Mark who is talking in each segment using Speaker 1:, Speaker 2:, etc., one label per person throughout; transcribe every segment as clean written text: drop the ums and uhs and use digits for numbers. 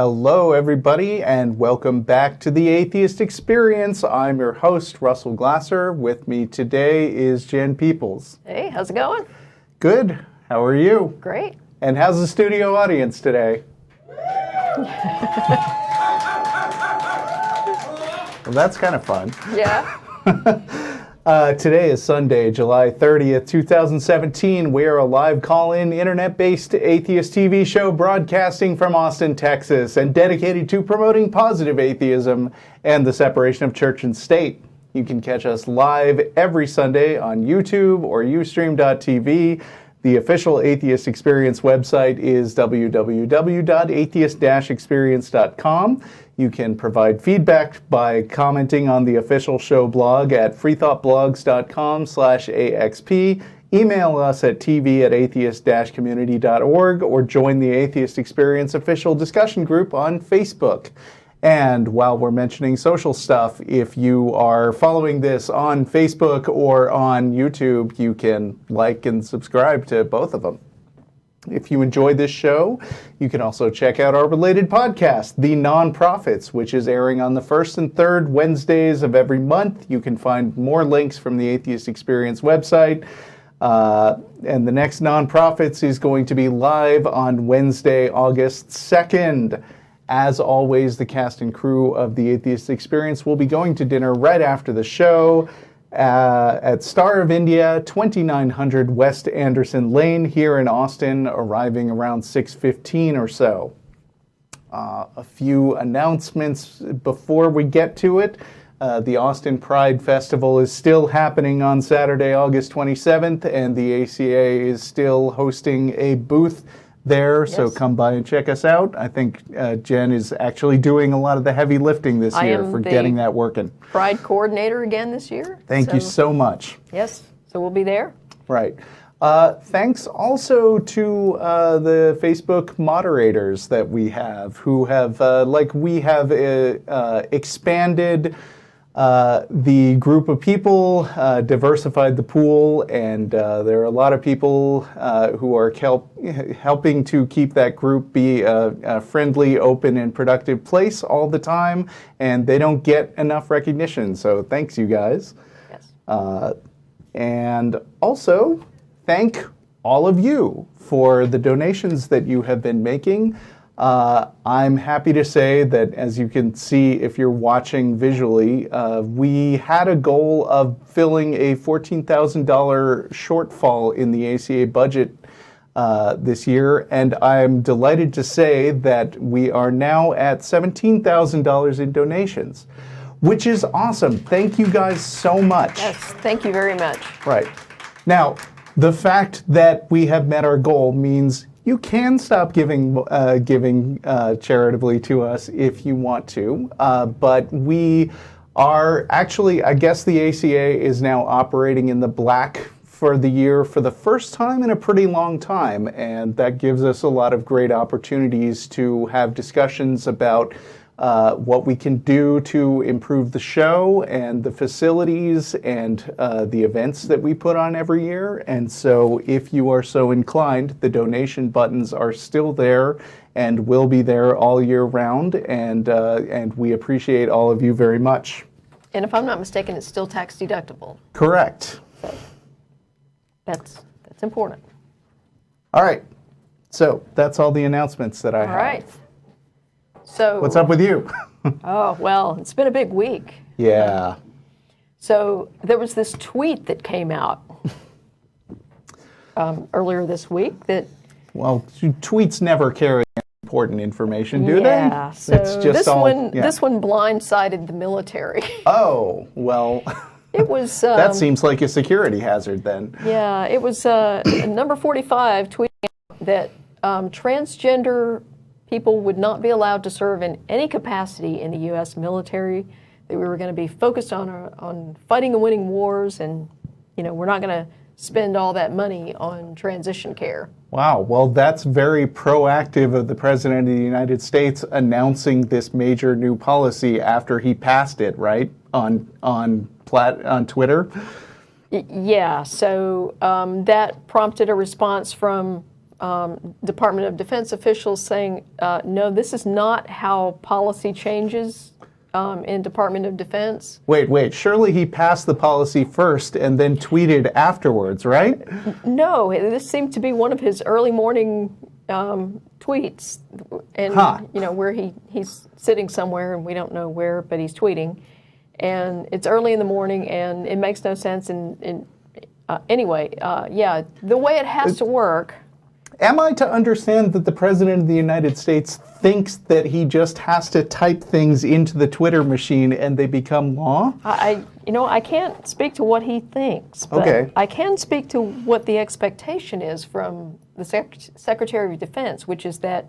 Speaker 1: Hello, everybody, and welcome back to the Atheist Experience. I'm your host, Russell Glasser. With me today is Jenn Peeples.
Speaker 2: Hey, how's it going?
Speaker 1: Good. How are you?
Speaker 2: Great.
Speaker 1: And how's the studio audience today? Well, that's kind of fun.
Speaker 2: Yeah.
Speaker 1: Today is Sunday, July 30th, 2017. We are a live call-in, internet-based atheist TV show broadcasting from Austin, Texas, and dedicated to promoting positive atheism and the separation of church and state. You can catch us live every Sunday on YouTube or Ustream.tv. The official Atheist Experience website is www.atheist-experience.com. You can provide feedback by commenting on the official show blog at freethoughtblogs.com/AXP. Email us at tv@atheist-community.org or join the Atheist Experience official discussion group on Facebook. And while we're mentioning social stuff, if you are following this on Facebook or on YouTube, you can like and subscribe to both of them. If you enjoy this show, you can also check out our related podcast, The Nonprofits, which is airing on the first and third Wednesdays of every month. You can find more links from the Atheist Experience website. And the next Nonprofits is going to be live on Wednesday, August 2nd. As always, the cast and crew of the Atheist Experience will be going to dinner right after the show at Star of India, 2900 West Anderson Lane here in Austin, arriving around 6:15 or so. A few announcements before we get to it. The Austin Pride Festival is still happening on Saturday, August 27th, and the ACA is still hosting a booth there, yes. So come by and check us out. I think Jenn is actually doing a lot of the heavy lifting this year for getting that working.
Speaker 2: Pride coordinator again this year.
Speaker 1: Thank you so much.
Speaker 2: Yes, so we'll be there.
Speaker 1: Right. Thanks also to the Facebook moderators that we have, who have, expanded the group of people, diversified the pool, and there are a lot of people who are helping to keep that group be a friendly, open, and productive place all the time, and they don't get enough recognition, so thanks, you guys.
Speaker 2: Yes.
Speaker 1: And also, thank all of you for the donations that you have been making. I'm happy to say that, as you can see if you're watching visually, we had a goal of filling a $14,000 shortfall in the ACA budget this year, and I'm delighted to say that we are now at $17,000 in donations, which is awesome. Thank you guys so much.
Speaker 2: Yes, thank you very much.
Speaker 1: Right. Now, the fact that we have met our goal means you can stop giving charitably to us if you want to, but we are actually, I guess the ACA is now operating in the black for the year for the first time in a pretty long time, and that gives us a lot of great opportunities to have discussions about what we can do to improve the show and the facilities and the events that we put on every year. And so if you are so inclined, the donation buttons are still there and will be there all year round, and we appreciate all of you very much.
Speaker 2: And if I'm not mistaken, it's still tax deductible.
Speaker 1: Correct.
Speaker 2: So that's important.
Speaker 1: All right. So that's all the announcements that I have.
Speaker 2: All right. So,
Speaker 1: what's up with you?
Speaker 2: Oh, well, it's been a big week.
Speaker 1: Yeah.
Speaker 2: So there was this tweet that came out earlier this week that...
Speaker 1: Well, tweets never carry important information, do they?
Speaker 2: Yeah, so
Speaker 1: it's just
Speaker 2: this one blindsided the military.
Speaker 1: Oh, well...
Speaker 2: It was...
Speaker 1: that seems like a security hazard then.
Speaker 2: Yeah, it was number 45 tweeting that transgender people would not be allowed to serve in any capacity in the U.S. military, that we were going to be focused on fighting and winning wars, and, we're not going to spend all that money on transition care.
Speaker 1: Wow, well, that's very proactive of the President of the United States announcing this major new policy after he passed it, right, on Twitter?
Speaker 2: Yeah, so that prompted a response from Department of Defense officials saying, no, this is not how policy changes in Department of Defense.
Speaker 1: Wait. Surely he passed the policy first and then tweeted afterwards, right?
Speaker 2: No, this seemed to be one of his early morning tweets, and where he's sitting somewhere and we don't know where, but he's tweeting, and it's early in the morning and it makes no sense. And anyway, the way it has to work.
Speaker 1: Am I to understand that the President of the United States thinks that he just has to type things into the Twitter machine and they become law?
Speaker 2: I can't speak to what he thinks, but
Speaker 1: okay.
Speaker 2: I can speak to what the expectation is from the Secretary of Defense, which is that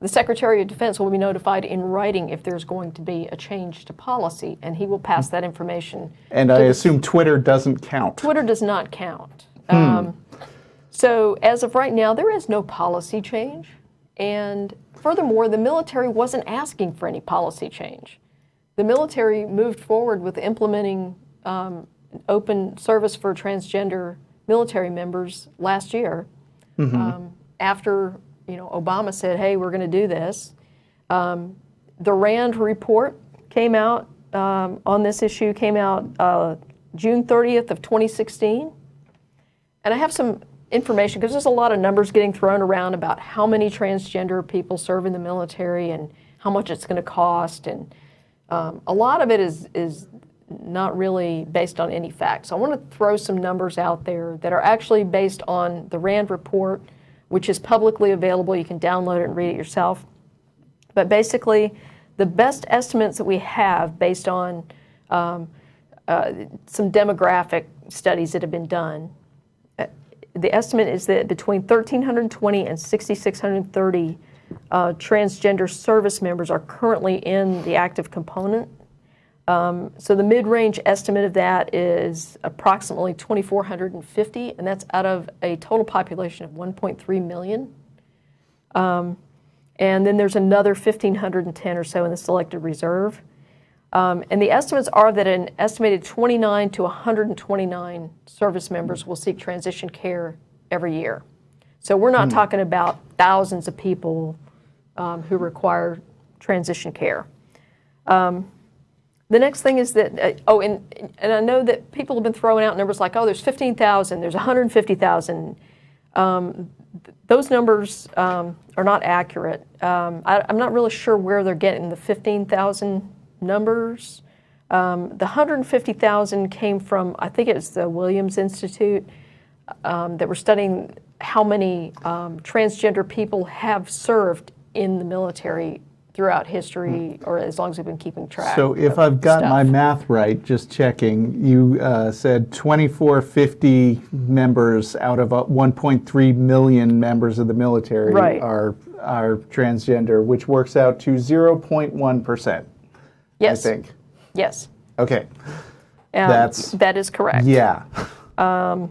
Speaker 2: the Secretary of Defense will be notified in writing if there's going to be a change to policy, and he will pass that information.
Speaker 1: And I assume Twitter doesn't count.
Speaker 2: Twitter does not count. So as of right now, there is no policy change. And furthermore, the military wasn't asking for any policy change. The military moved forward with implementing open service for transgender military members last year. After Obama said, hey, we're going to do this. The RAND report came out on this issue, came out June 30th of 2016. And I have some information, because there's a lot of numbers getting thrown around about how many transgender people serve in the military and how much it's going to cost. And a lot of it is not really based on any facts. So I want to throw some numbers out there that are actually based on the RAND report, which is publicly available. You can download it and read it yourself. But basically, the best estimates that we have based on some demographic studies that have been done, the estimate is that between 1,320 and 6,630 transgender service members are currently in the active component. So the mid-range estimate of that is approximately 2,450, and that's out of a total population of 1.3 million. And then there's another 1,510 or so in the selected reserve. And the estimates are that an estimated 29 to 129 service members will seek transition care every year. So we're not talking about thousands of people who require transition care. The next thing is that, and I know that people have been throwing out numbers like, there's 15,000, there's 150,000. Those numbers are not accurate. I'm not really sure where they're getting the 15,000 numbers. The 150,000 came from, I think it's the Williams Institute, that were studying how many transgender people have served in the military throughout history, or as long as we've been keeping track.
Speaker 1: So if I've got my math right, just checking, you said 2,450 members out of 1.3 million members of the military are transgender, which works out to 0.1%.
Speaker 2: Yes.
Speaker 1: I think.
Speaker 2: Yes.
Speaker 1: Okay.
Speaker 2: That is correct.
Speaker 1: Yeah.
Speaker 2: And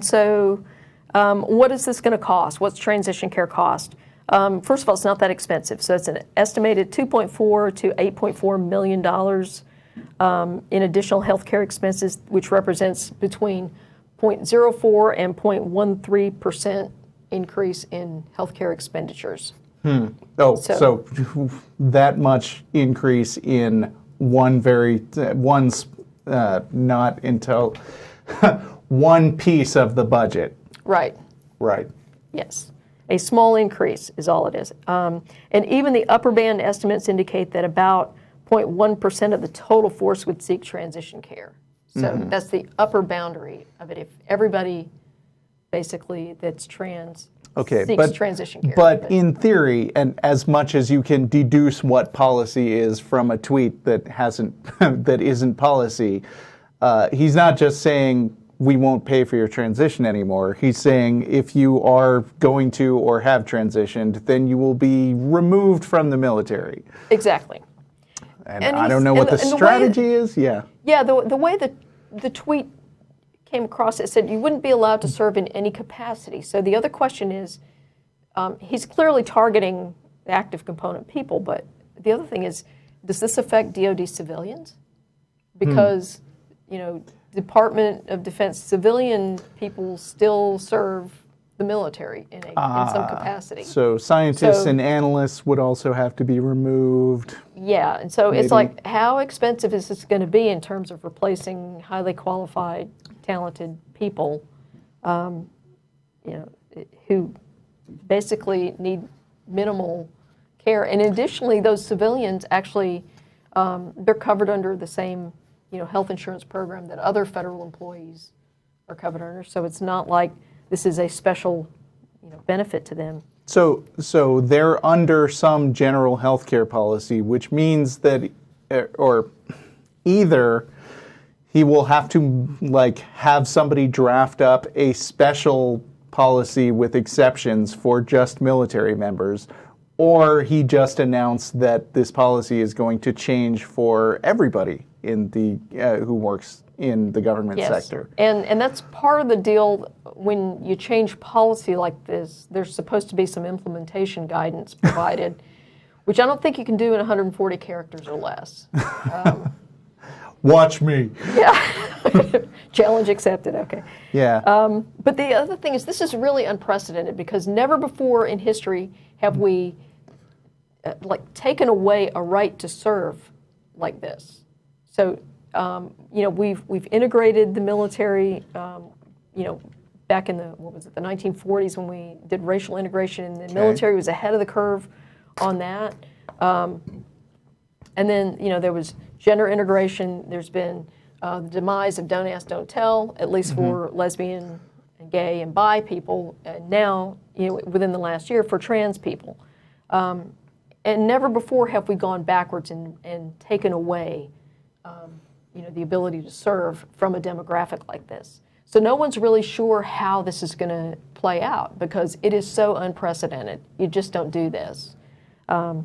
Speaker 2: so what is this going to cost? What's transition care cost? First of all, it's not that expensive. So it's an estimated $2.4 to $8.4 million in additional health care expenses, which represents between 0.04 and 0.13% increase in health care expenditures.
Speaker 1: So that much increase in one piece of the budget.
Speaker 2: Right.
Speaker 1: Right.
Speaker 2: Yes. A small increase is all it is. And even the upper band estimates indicate that about 0.1% of the total force would seek transition care. So that's the upper boundary of it. If everybody basically that's trans seeks transition care.
Speaker 1: But in theory, and as much as you can deduce what policy is from a tweet that isn't policy, he's not just saying we won't pay for your transition anymore. He's saying if you are going to or have transitioned, then you will be removed from the military.
Speaker 2: Exactly.
Speaker 1: And I don't know what the strategy is. Yeah.
Speaker 2: Yeah, the way that the tweet came across, it said you wouldn't be allowed to serve in any capacity. So the other question is, he's clearly targeting the active component people, but the other thing is, does this affect DoD civilians? Because, Department of Defense civilian people still serve the military in some capacity.
Speaker 1: So scientists
Speaker 2: So-
Speaker 1: and analysts would also have to be removed.
Speaker 2: Yeah, and so
Speaker 1: Maybe.
Speaker 2: it's like, how expensive is this going to be in terms of replacing highly qualified, talented people, who basically need minimal care? And additionally, those civilians actually, they're covered under the same, health insurance program that other federal employees are covered under. So it's not like this is a special, benefit to them.
Speaker 1: So they're under some general health care policy, which means that, or either he will have to have somebody draft up a special policy with exceptions for just military members, or he just announced that this policy is going to change for everybody in the who works in the government sector.
Speaker 2: And that's part of the deal. When you change policy like this, there's supposed to be some implementation guidance provided, which I don't think you can do in 140 characters or less.
Speaker 1: Watch me.
Speaker 2: Yeah. Challenge accepted, okay.
Speaker 1: Yeah.
Speaker 2: But the other thing is, this is really unprecedented because never before in history have we taken away a right to serve like this. So, we've integrated the military, back in the 1940s when we did racial integration, and the military was ahead of the curve on that. And then, there was gender integration. There's been the demise of Don't Ask, Don't Tell, at least for lesbian and gay and bi people, and now, within the last year, for trans people. And never before have we gone backwards and taken away the ability to serve from a demographic like this. So no one's really sure how this is going to play out because it is so unprecedented. You just don't do this. I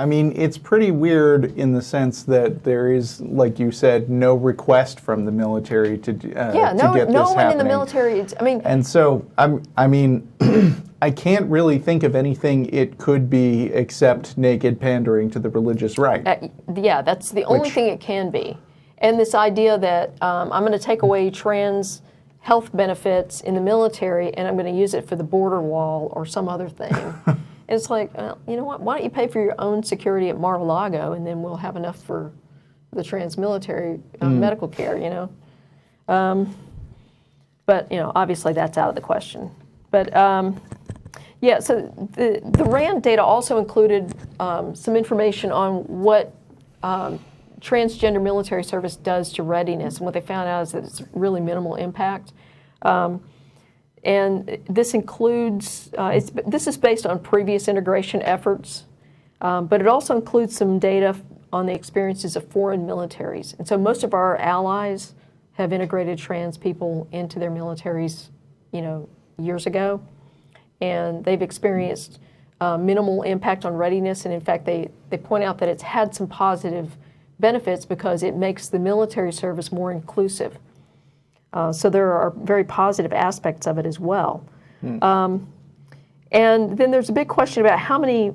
Speaker 1: mean, it's pretty weird in the sense that there is, like you said, no request from the military to get this happening.
Speaker 2: No one in the military.
Speaker 1: And so I can't really think of anything it could be except naked pandering to the religious right.
Speaker 2: That's the only thing it can be. And this idea that I'm going to take away trans health benefits in the military and I'm going to use it for the border wall or some other thing. And it's like, well, you know what? Why don't you pay for your own security at Mar-a-Lago and then we'll have enough for the trans military medical care, But, obviously that's out of the question. But, so the RAND data also included some information on what transgender military service does to readiness. And what they found out is that it's really minimal impact. And this includes, this is based on previous integration efforts, but it also includes some data on the experiences of foreign militaries. And so most of our allies have integrated trans people into their militaries, years ago. And they've experienced minimal impact on readiness. And in fact, they point out that it's had some positive benefits because it makes the military service more inclusive. So there are very positive aspects of it as well. And then there's a big question about how many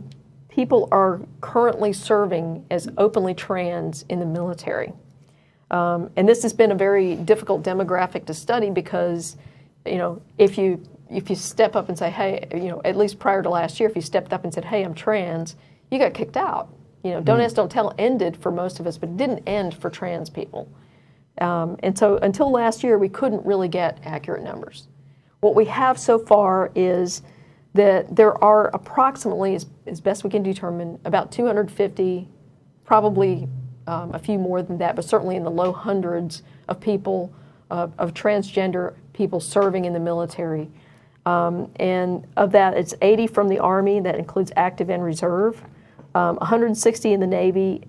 Speaker 2: people are currently serving as openly trans in the military. And this has been a very difficult demographic to study because, if you step up and say, hey, at least prior to last year, if you stepped up and said, hey, I'm trans, you got kicked out. Don't Ask, Don't Tell ended for most of us, but it didn't end for trans people. And so until last year, we couldn't really get accurate numbers. What we have so far is that there are approximately, as best we can determine, about 250, probably a few more than that, but certainly in the low hundreds of people, of transgender people serving in the military. And of that, it's 80 from the Army, that includes active and reserve, 160 in the Navy,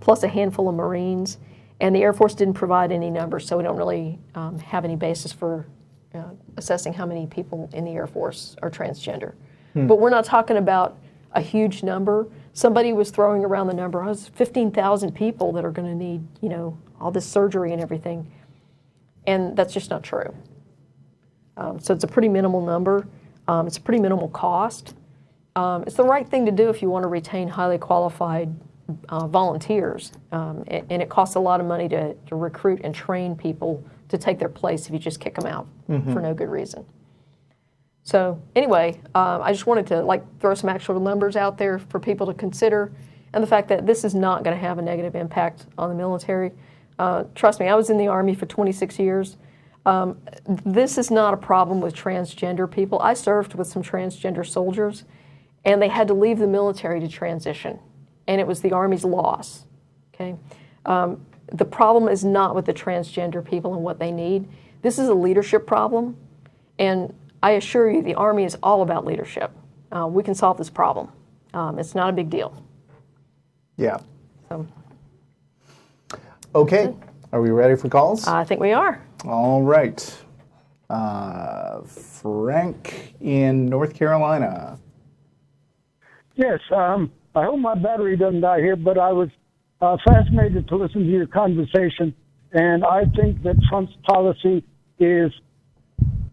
Speaker 2: plus a handful of Marines. And the Air Force didn't provide any numbers, so we don't really have any basis for assessing how many people in the Air Force are transgender. But we're not talking about a huge number. Somebody was throwing around the number, 15,000 people that are going to need, all this surgery and everything. And that's just not true. So it's a pretty minimal number. It's a pretty minimal cost. It's the right thing to do if you want to retain highly qualified volunteers, and it costs a lot of money to recruit and train people to take their place if you just kick them out for no good reason. So anyway, I just wanted to throw some actual numbers out there for people to consider, and the fact that this is not going to have a negative impact on the military. Trust me, I was in the Army for 26 years. This is not a problem with transgender people. I served with some transgender soldiers, and they had to leave the military to transition, and it was the Army's loss. Okay, the problem is not with the transgender people and what they need. This is a leadership problem, and I assure you the Army is all about leadership. We can solve this problem. It's not a big deal.
Speaker 1: Yeah.
Speaker 2: So.
Speaker 1: Okay, are we ready for calls?
Speaker 2: I think we are.
Speaker 1: All right. Frank in North Carolina.
Speaker 3: Yes, I hope my battery doesn't die here, but I was fascinated to listen to your conversation, and I think that Trump's policy is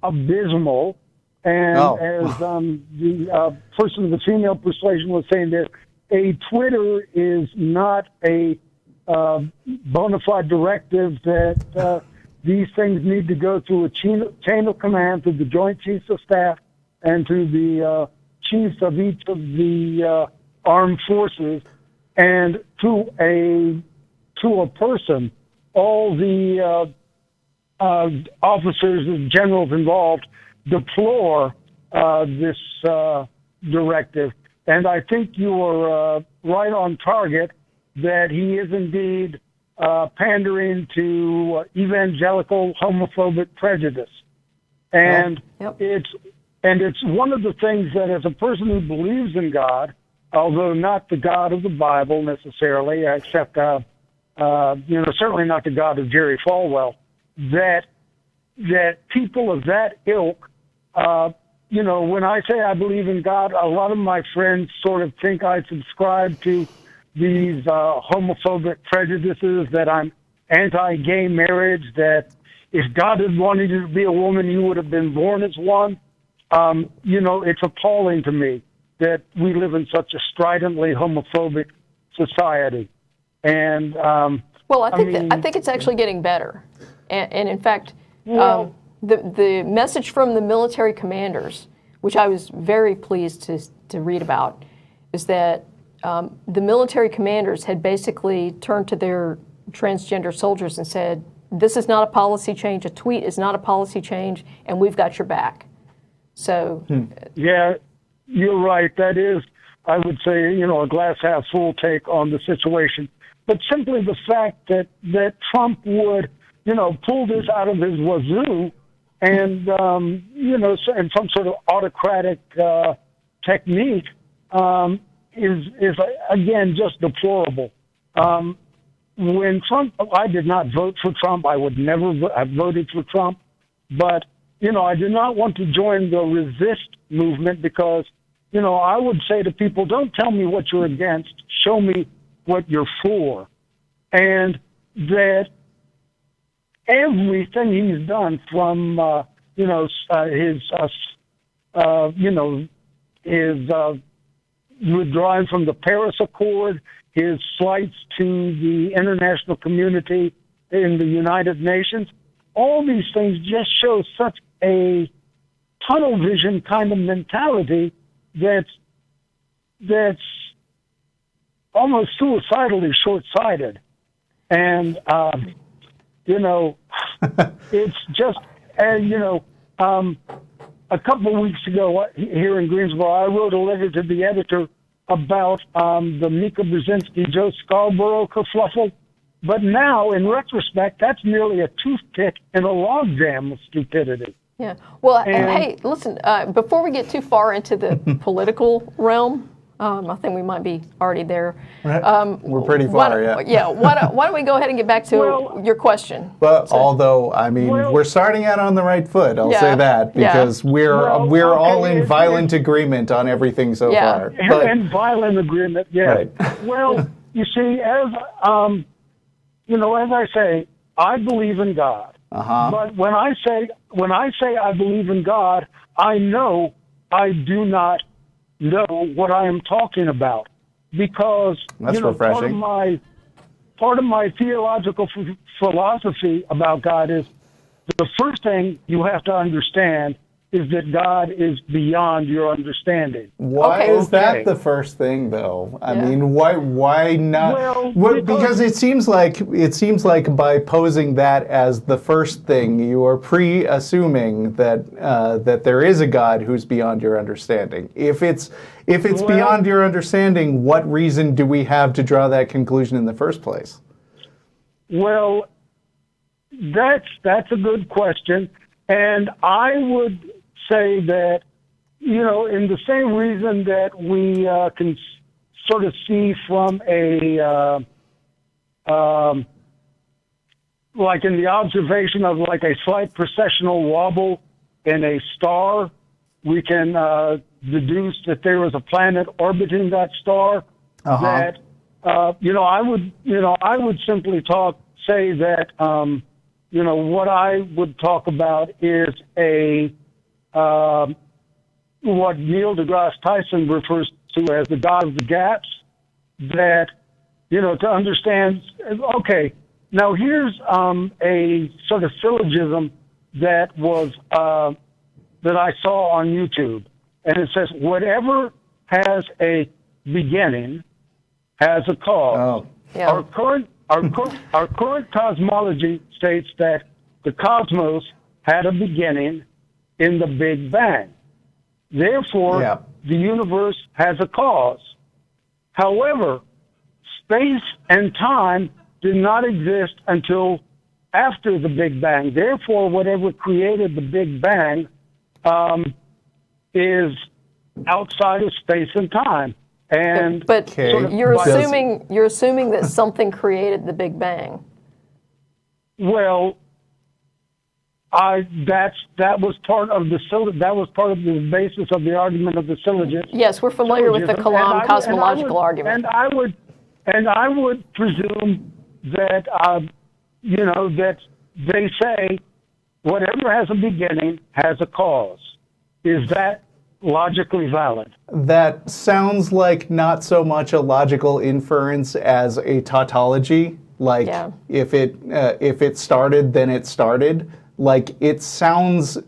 Speaker 3: abysmal. And as the person of the female persuasion was saying, that a Twitter is not a bona fide directive, that these things need to go through a chain of command to the Joint Chiefs of Staff and to the chiefs of each of the armed forces, and to a person, all the officers and generals involved deplore this directive. And I think you are right on target that he is indeed pandering to evangelical homophobic prejudice. And it's one of the things that, as a person who believes in God, although not the God of the Bible necessarily, except certainly not the God of Jerry Falwell, that people of that ilk, when I say I believe in God, a lot of my friends sort of think I subscribe to these homophobic prejudices, that I'm anti-gay marriage, that if God had wanted you to be a woman, you would have been born as one. It's appalling to me that we live in such a stridently homophobic society. And
Speaker 2: well, I think it's actually getting better. And in fact, the message from the military commanders, which I was very pleased to read about, is that the military commanders had basically turned to their transgender soldiers and said, this is not a policy change, a tweet is not a policy change, and we've got your back. So.
Speaker 3: Yeah, you're right. That is, I would say, a glass half full take on the situation. But simply the fact that Trump would, pull this out of his wazoo and, and some sort of autocratic technique is again, just deplorable. When Trump, I did not vote for Trump. I would never have voted for Trump. But, I did not want to join the resist movement because, I would say to people, don't tell me what you're against. Show me what you're for. And that everything he's done from, his withdrawing from the Paris Accord, his slights to the international community in the United Nations, all these things just show such a tunnel vision kind of mentality that's almost suicidally short-sighted. And, it's just, a couple of weeks ago here in Greensboro, I wrote a letter to the editor about the Mika Brzezinski, Joe Scarborough kerfluffle. But now, in retrospect, that's merely a toothpick in a logjam of stupidity.
Speaker 2: Yeah. Well, hey, listen, before we get too far into the political realm, I think we might be already there.
Speaker 1: We're pretty far, yeah.
Speaker 2: Yeah. Why don't we go ahead and get back to your question?
Speaker 1: But although, we're starting out on the right foot. I'll say that because we're all in violent agreement on everything so far.
Speaker 3: And violent agreement, yeah. Right. Well, you see, as I say, I believe in God. But when I say I believe in God, I know I do not know what I am talking about. because
Speaker 1: That's
Speaker 3: part
Speaker 1: refreshing.
Speaker 3: of my theological philosophy about God is the first thing you have to understand is that God is beyond your understanding.
Speaker 1: Why
Speaker 2: Okay.
Speaker 1: is that the first thing, though? I mean, why not?
Speaker 3: Well,
Speaker 1: because it seems like by posing that as the first thing, you are pre-assuming that that there is a God who's beyond your understanding. If it's beyond your understanding, what reason do we have to draw that conclusion in the first place?
Speaker 3: Well, that's a good question, and I would say that, in the same reason that we can sort of see from like in the observation of like a slight precessional wobble in a star, we can deduce that there is a planet orbiting that star. That I would simply say that what I would talk about is what Neil deGrasse Tyson refers to as the God of the gaps. That to understand. Okay, now here's a sort of syllogism that was that I saw on YouTube, and it says whatever has a beginning has a cause.
Speaker 1: Oh.
Speaker 2: Yeah.
Speaker 3: Our current cosmology states that the cosmos had a beginning in the Big Bang. Therefore, the universe has a cause. However, space and time did not exist until after the Big Bang. Therefore, whatever created the Big Bang is outside of space and time. And
Speaker 2: But
Speaker 1: Okay.
Speaker 2: you're assuming that something created the Big Bang.
Speaker 3: well, that was part of the basis of the argument of the syllogism.
Speaker 2: Yes, we're familiar with the Kalam cosmological argument.
Speaker 3: And I would presume that that they say whatever has a beginning has a cause. Is that logically valid?
Speaker 1: That sounds like not so much a logical inference as a tautology. Like if it started, then it started. Like it sounds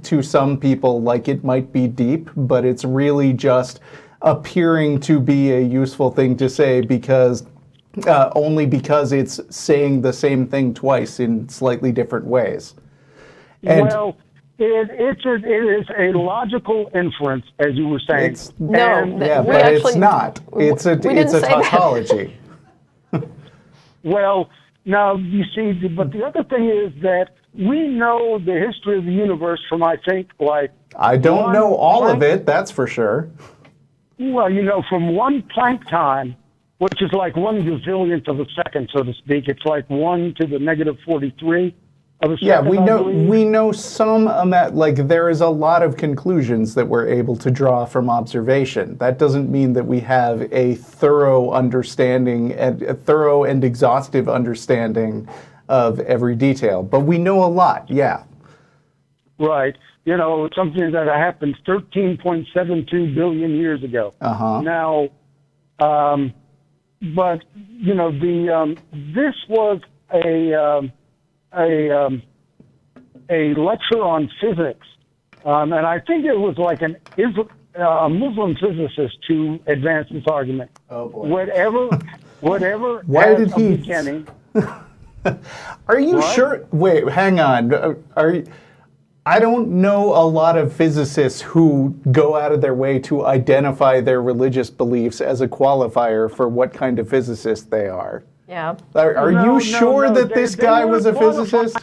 Speaker 1: to some people like it might be deep, but it's really just appearing to be a useful thing to say because only because it's saying the same thing twice in slightly different ways. And
Speaker 3: well, it is a logical inference, as you were saying.
Speaker 1: It's not. It's a tautology.
Speaker 3: Well, now you see, but the other thing is that we know the history of the universe from, I think,
Speaker 1: I don't know all of it, that's for sure.
Speaker 3: Well, from one Planck time, which is like 1/gazillionth of a second, so to speak. It's like 1 to the negative 43 of a second.
Speaker 1: Yeah, we know some amount. Like there is a lot of conclusions that we're able to draw from observation. That doesn't mean that we have a thorough understanding and a thorough and exhaustive understanding of every detail, but we know a lot. Yeah.
Speaker 3: Right. Something that happened 13.72 billion years ago. Now, but this was a lecture on physics, and I think it was like a Muslim physicist to advance this argument.
Speaker 1: Oh boy.
Speaker 3: Whatever
Speaker 1: Why
Speaker 3: has
Speaker 1: did
Speaker 3: a
Speaker 1: he?
Speaker 3: beginning.
Speaker 1: Are you sure? Wait, hang on. I don't know a lot of physicists who go out of their way to identify their religious beliefs as a qualifier for what kind of physicist they are.
Speaker 2: Yeah.
Speaker 1: Are you sure that this guy was a physicist?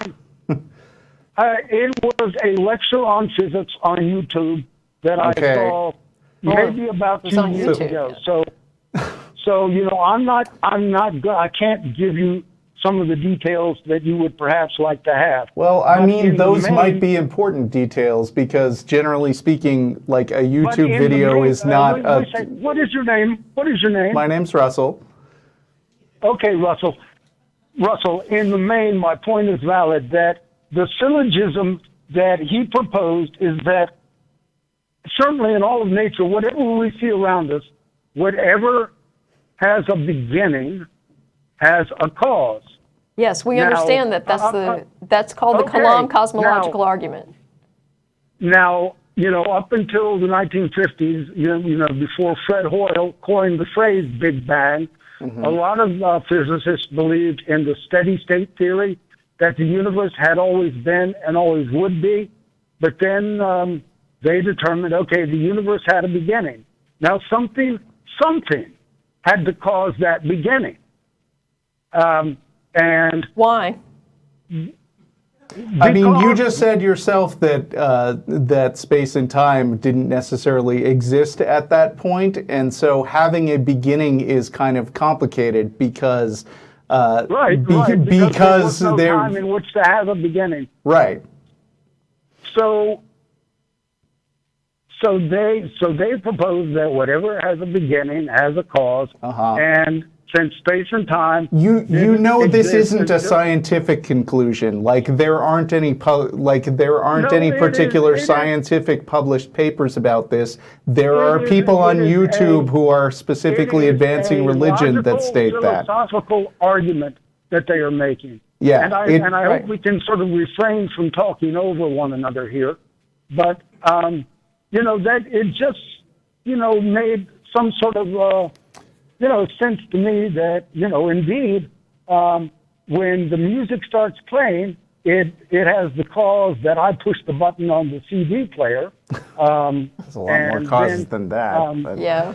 Speaker 3: It was a lecture on physics on YouTube that I saw maybe about 2 years ago. So I can't give you some of the details that you would perhaps like to have.
Speaker 1: Well, I mean, those might be important details because generally speaking, like a YouTube video is not a...
Speaker 3: What is your name? What is your name?
Speaker 1: My name's Russell.
Speaker 3: Okay, Russell. Russell, in the main, my point is valid that the syllogism that he proposed is that certainly in all of nature, whatever we see around us whatever has a beginning has a cause.
Speaker 2: Yes, we
Speaker 3: Now,
Speaker 2: understand that. That's called the
Speaker 3: okay,
Speaker 2: Kalam cosmological
Speaker 3: now-
Speaker 2: argument.
Speaker 3: Now, up until the 1950s, before Fred Hoyle coined the phrase Big Bang, a lot of physicists believed in the steady state theory, that the universe had always been and always would be. But then they determined, okay, the universe had a beginning. Now something had to cause that beginning. And
Speaker 2: Why?
Speaker 1: I mean, you
Speaker 3: because-
Speaker 1: just said yourself that that space and time didn't necessarily exist at that point, and so having a beginning is kind of complicated because
Speaker 3: right, because there was no time in which to have a beginning.
Speaker 1: Right.
Speaker 3: So they propose that whatever has a beginning has a cause, and since space and time,
Speaker 1: You know this
Speaker 3: exist
Speaker 1: isn't a
Speaker 3: until-
Speaker 1: scientific conclusion. Like there aren't any any particular scientific published papers about this. There are people on YouTube who are specifically advancing religion that state that.
Speaker 3: philosophical argument that they are making.
Speaker 1: Yeah,
Speaker 3: and I hope we can sort of refrain from talking over one another here, but that it just made some sort of sense to me that indeed when the music starts playing, it has the cause that I push the button on the CD player.
Speaker 1: There's a lot more causes than that. But.
Speaker 2: Yeah.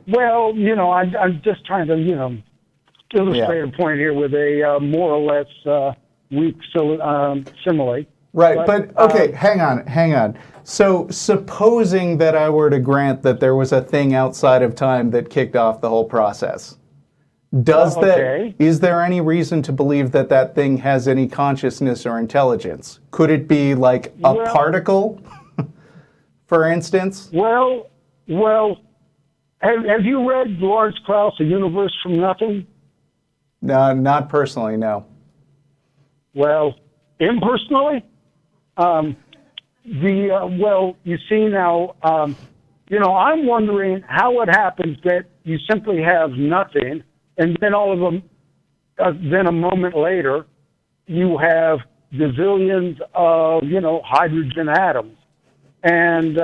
Speaker 3: Well, I'm just trying to illustrate a point here with a more or less weak simile.
Speaker 1: Right, but okay, hang on. So supposing that I were to grant that there was a thing outside of time that kicked off the whole process, is there any reason to believe that that thing has any consciousness or intelligence? Could it be like a particle, for instance?
Speaker 3: Well, have you read Lawrence Krauss, A Universe from Nothing?
Speaker 1: No, not personally, no.
Speaker 3: Well, impersonally, you see now, I'm wondering how it happens that you simply have nothing, and then then a moment later, you have gazillions of, hydrogen atoms. And,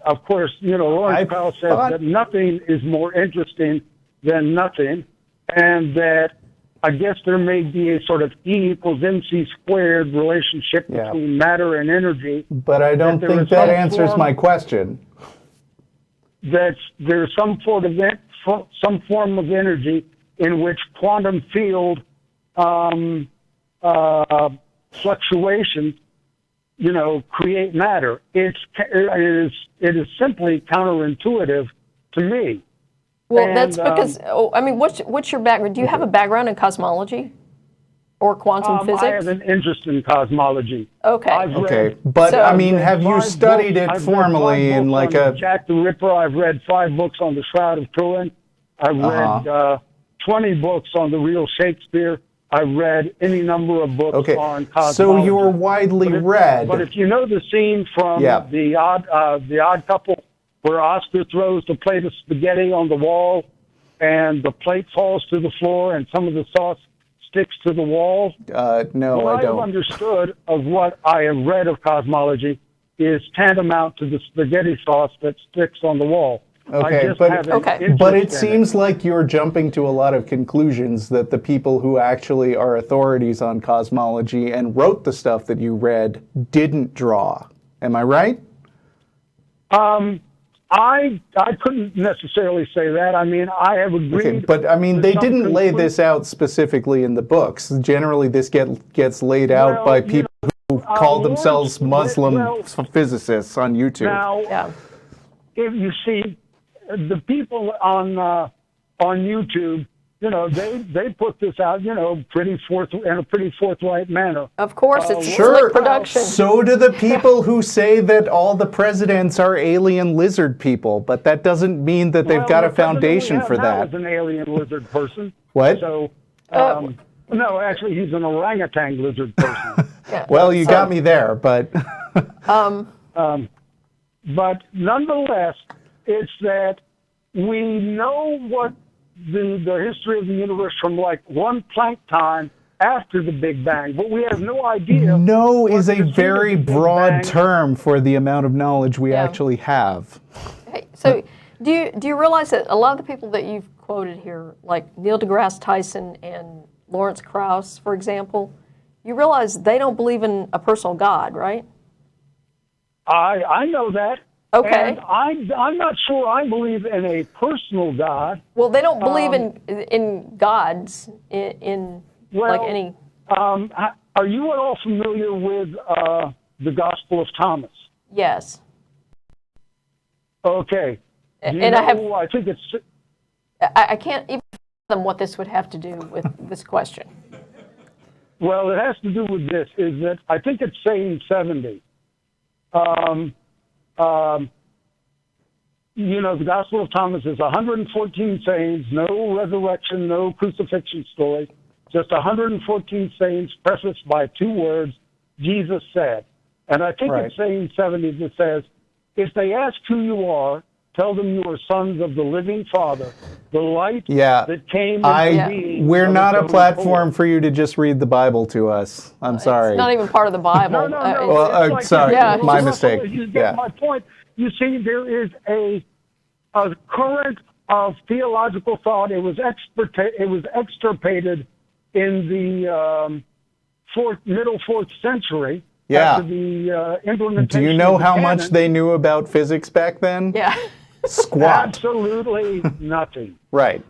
Speaker 3: of course, Lawrence Krauss says that nothing is more interesting than nothing, and that I guess there may be a sort of E equals MC squared relationship between matter and energy.
Speaker 1: But I don't think that answers my question.
Speaker 3: That there's some form of energy in which quantum field fluctuations, create matter. It is simply counterintuitive to me.
Speaker 2: Well, that's because, what's your background? Do you have a background in cosmology or quantum physics?
Speaker 3: I have an interest in cosmology.
Speaker 2: Okay.
Speaker 1: But have you studied it formally in like a...
Speaker 3: Jack the Ripper. I've read 5 books on the Shroud of Turin. I've read 20 books on the real Shakespeare. I've read any number of books on cosmology.
Speaker 1: So you're widely read.
Speaker 3: But if you know the scene from the Odd Couple, where Oscar throws the plate of spaghetti on the wall, and the plate falls to the floor, and some of the sauce sticks to the wall.
Speaker 1: No,
Speaker 3: what
Speaker 1: I don't.
Speaker 3: I've understood of what I have read of cosmology is tantamount to the spaghetti sauce that sticks on the wall.
Speaker 1: Okay, but it seems like you're jumping to a lot of conclusions that the people who actually are authorities on cosmology and wrote the stuff that you read didn't draw. Am I right?
Speaker 3: I couldn't necessarily say that. I have agreed.
Speaker 1: Okay, but they didn't lay this out specifically in the books. Generally, this gets laid out by people who call themselves Muslim physicists on YouTube.
Speaker 3: Now, if you see the people on YouTube, they put this out, in a pretty forthright manner.
Speaker 2: Of course, it's
Speaker 1: sure.
Speaker 2: slick production.
Speaker 1: So do the people who say that all the presidents are alien lizard people, but that doesn't mean that they've got a foundation for that.
Speaker 3: He's an alien lizard person.
Speaker 1: What?
Speaker 3: So, no, actually, he's an orangutan lizard person.
Speaker 1: Well, you got me there, but.
Speaker 3: But nonetheless, it's that we know what the history of the universe from like one Planck time after the Big Bang, but we have no idea.
Speaker 1: No is a
Speaker 3: what the
Speaker 1: very
Speaker 3: Big
Speaker 1: broad
Speaker 3: Bang-
Speaker 1: term for the amount of knowledge we
Speaker 2: Yeah.
Speaker 1: actually have.
Speaker 2: Hey, so do you realize that a lot of the people that you've quoted here, like Neil deGrasse Tyson and Lawrence Krauss, for example, you realize they don't believe in a personal God, right?
Speaker 3: I know that.
Speaker 2: Okay.
Speaker 3: And I'm not sure I believe in a personal God.
Speaker 2: Well, they don't believe in gods in like
Speaker 3: Well,
Speaker 2: any.
Speaker 3: Are you at all familiar with the Gospel of Thomas?
Speaker 2: Yes.
Speaker 3: Okay. Do you
Speaker 2: And
Speaker 3: know, I think it's.
Speaker 2: I can't even fathom what this would have to do with this question.
Speaker 3: Well, it has to do with this. Is that I think it's saying 70. You know, the Gospel of Thomas is 114 sayings, no resurrection, no crucifixion story, just 114 sayings prefaced by two words, Jesus said. And I think
Speaker 1: Right.
Speaker 3: it's saying 70 that says, if they ask who you are, tell them you are sons of the living Father, the light
Speaker 1: Yeah.
Speaker 3: that came into being.
Speaker 1: We're
Speaker 3: of
Speaker 1: not
Speaker 3: the
Speaker 1: a
Speaker 3: going
Speaker 1: platform
Speaker 3: forward.
Speaker 1: for you to just read the Bible to us. I'm sorry.
Speaker 2: It's not even part of the Bible.
Speaker 3: No.
Speaker 1: Well,
Speaker 3: It's like-
Speaker 1: sorry,
Speaker 2: Yeah.
Speaker 1: my
Speaker 3: Well,
Speaker 1: mistake.
Speaker 3: You get
Speaker 1: Yeah.
Speaker 3: my point. You see, there is a current of theological thought. It was extirpated in the middle fourth century.
Speaker 1: Yeah.
Speaker 3: After the implementation.
Speaker 1: Do you know
Speaker 3: of the
Speaker 1: how
Speaker 3: canon.
Speaker 1: much they knew about physics back then?
Speaker 2: Yeah.
Speaker 1: Squat.
Speaker 3: Absolutely nothing.
Speaker 1: Right.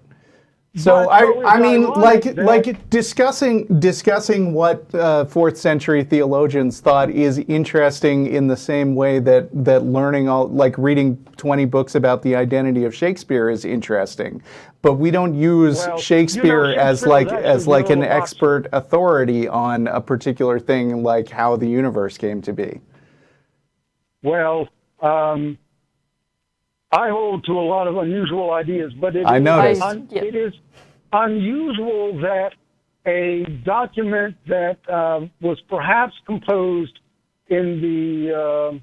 Speaker 1: So
Speaker 3: But
Speaker 1: I mean,
Speaker 3: ironic that-
Speaker 1: like discussing what fourth century theologians thought is interesting in the same way that learning like reading 20 books about the identity of Shakespeare is interesting, but we don't use
Speaker 3: Well,
Speaker 1: Shakespeare
Speaker 3: you know,
Speaker 1: as
Speaker 3: Shakespeare
Speaker 1: like
Speaker 3: was actually
Speaker 1: an
Speaker 3: Neil Locke.
Speaker 1: expert authority on a particular thing, like how the universe came to be.
Speaker 3: Well, I hold to a lot of unusual ideas, but
Speaker 1: I noticed.
Speaker 3: it is unusual that a document that was perhaps composed in the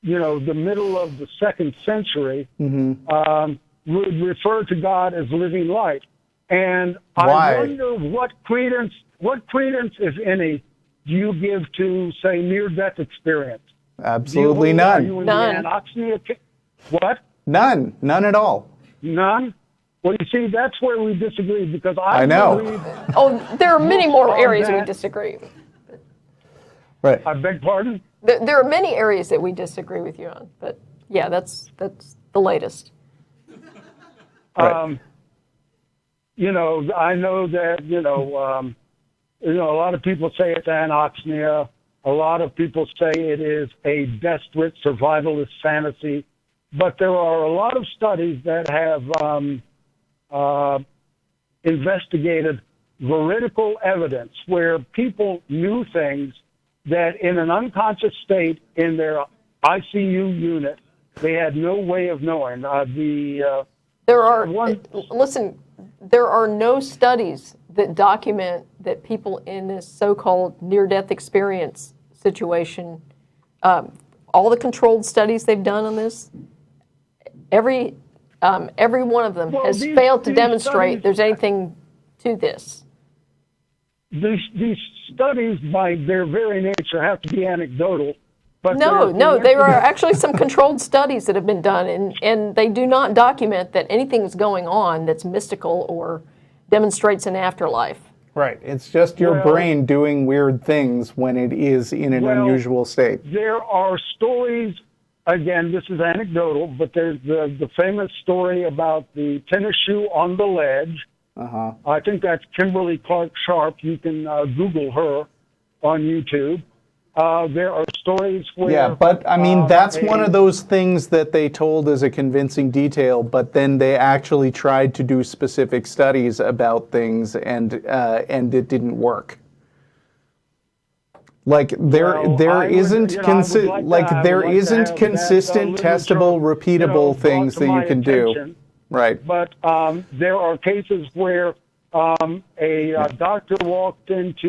Speaker 3: the middle of the second century would refer to God as living light, and
Speaker 1: Why?
Speaker 3: I wonder what credence, if any, do you give to, say, near-death experience?
Speaker 1: Absolutely
Speaker 3: Are
Speaker 1: none.
Speaker 3: you in
Speaker 2: None.
Speaker 3: the anoxia What?
Speaker 1: None at all.
Speaker 3: None? Well, you see, that's where we disagree, because
Speaker 1: I know.
Speaker 3: believe,
Speaker 2: Oh, there are many more
Speaker 3: on
Speaker 2: areas we
Speaker 3: that-
Speaker 2: disagree.
Speaker 1: Right.
Speaker 3: I beg pardon?
Speaker 2: There are many areas that we disagree with you on, but yeah, that's the latest.
Speaker 1: Right.
Speaker 3: I know that, a lot of people say it's anoxia. A lot of people say it is a desperate survivalist fantasy. But there are a lot of studies that have investigated veridical evidence where people knew things that in an unconscious state in their ICU unit, they had no way of knowing.
Speaker 2: There are
Speaker 3: One-
Speaker 2: listen. There are no studies that document that people in this so-called near-death experience situation, all the controlled studies they've done on this, every one of them
Speaker 3: Well,
Speaker 2: has
Speaker 3: these-
Speaker 2: failed to
Speaker 3: these
Speaker 2: demonstrate
Speaker 3: studies-
Speaker 2: there's anything to this.
Speaker 3: These studies, by their very nature, have to be anecdotal. But
Speaker 2: No,
Speaker 3: there's
Speaker 2: there are actually some controlled studies that have been done, and they do not document that anything's going on that's mystical or demonstrates an afterlife.
Speaker 1: Right. It's just your
Speaker 3: Well-
Speaker 1: brain doing weird things when it is in an
Speaker 3: Well,
Speaker 1: unusual state.
Speaker 3: There are stories, again, this is anecdotal, but there's the famous story about the tennis shoe on the ledge.
Speaker 1: Uh-huh.
Speaker 3: I think that's Kimberly Clark Sharp. You can Google her on YouTube. There are stories where...
Speaker 1: Yeah, but I mean, that's one
Speaker 3: a-
Speaker 1: of those things that they told as a convincing detail, but then they actually tried to do specific studies about things, and it didn't work. Like
Speaker 3: Well,
Speaker 1: there
Speaker 3: I would-
Speaker 1: isn't
Speaker 3: you know, I would like to- I would
Speaker 1: there
Speaker 3: like to
Speaker 1: isn't
Speaker 3: have
Speaker 1: consistent,
Speaker 3: that,
Speaker 1: testable,
Speaker 3: literature,
Speaker 1: repeatable
Speaker 3: brought
Speaker 1: things
Speaker 3: to
Speaker 1: that you
Speaker 3: my
Speaker 1: can do.
Speaker 3: attention.
Speaker 1: Right.
Speaker 3: But there are cases where a doctor walked into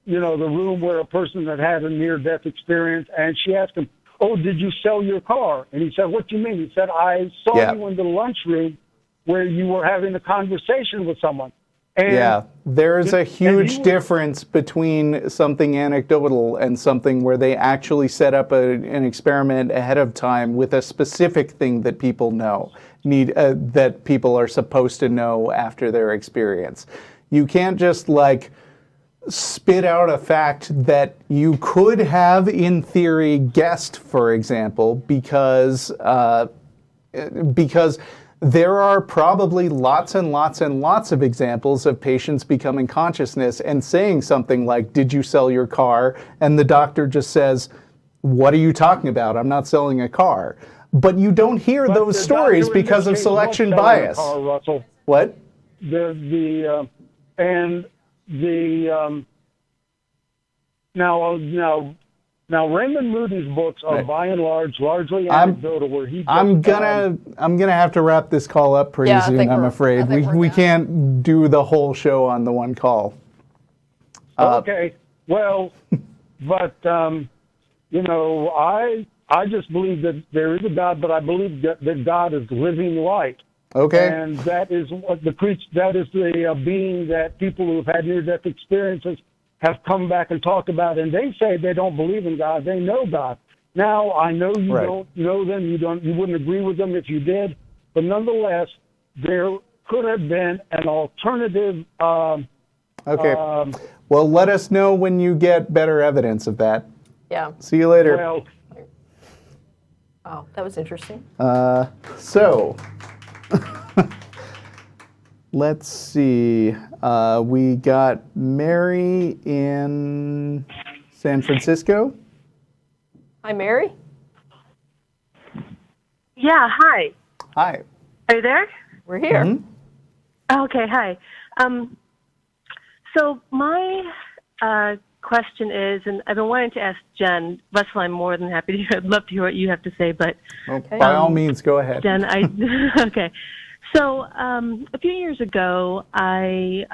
Speaker 3: the room where a person had had a near-death experience, and she asked him, "Oh, did you sell your car?" And he said, "What do you mean?" He said, "I saw you in the lunchroom where you were having a conversation with someone." And
Speaker 1: there's a huge difference between something anecdotal and something where they actually set up an experiment ahead of time with a specific thing that people that people are supposed to know after their experience. You can't just like spit out a fact that you could have in theory guessed, for example, because there are probably lots and lots and lots of examples of patients becoming consciousness and saying something like, "Did you sell your car?" And the doctor just says, "What are you talking about? I'm not selling a car." But you don't hear those stories because of selection bias.
Speaker 3: Car, Russell.
Speaker 1: What?
Speaker 3: Now Raymond Moody's books are by and largely anecdotal, where he.
Speaker 1: I'm gonna have to wrap this call up pretty soon. I'm afraid we can't do the whole show on the one call.
Speaker 3: Okay, well, but I just believe that there is a God, but I believe that God is living light.
Speaker 1: Okay.
Speaker 3: And that is what the being that people who've had near-death experiences have come back and talked about, and they say they don't believe in God. They know God. Now, I know you don't know them. You wouldn't agree with them if you did, but nonetheless, there could have been an alternative.
Speaker 1: Okay. Well, let us know when you get better evidence of that.
Speaker 2: Yeah.
Speaker 1: See you later.
Speaker 3: Well,
Speaker 2: oh, that was interesting.
Speaker 1: So. Let's see. We got Mary in San Francisco.
Speaker 2: Hi, Mary.
Speaker 4: Yeah, hi.
Speaker 1: Hi.
Speaker 4: Are you there?
Speaker 2: We're here.
Speaker 4: Mm-hmm. Okay, hi. So my question is, and I've been wanting to ask Jenn. Russell, I'm more than happy to hear. I'd love to hear what you have to say, but
Speaker 1: by all means, go ahead.
Speaker 4: Jenn, okay. So a few years ago, I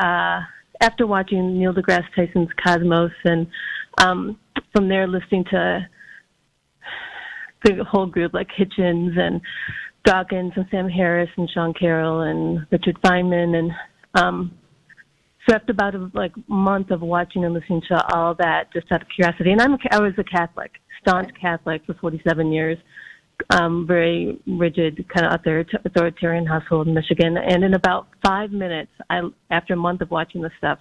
Speaker 4: after watching Neil deGrasse Tyson's Cosmos, and from there listening to the whole group like Hitchens and Dawkins and Sam Harris and Sean Carroll and Richard Feynman, and so after about a month of watching and listening to all that, just out of curiosity, and I was a Catholic, staunch Catholic for 47 years. Very rigid, kind of authoritarian household in Michigan. And in about 5 minutes, after a month of watching this stuff,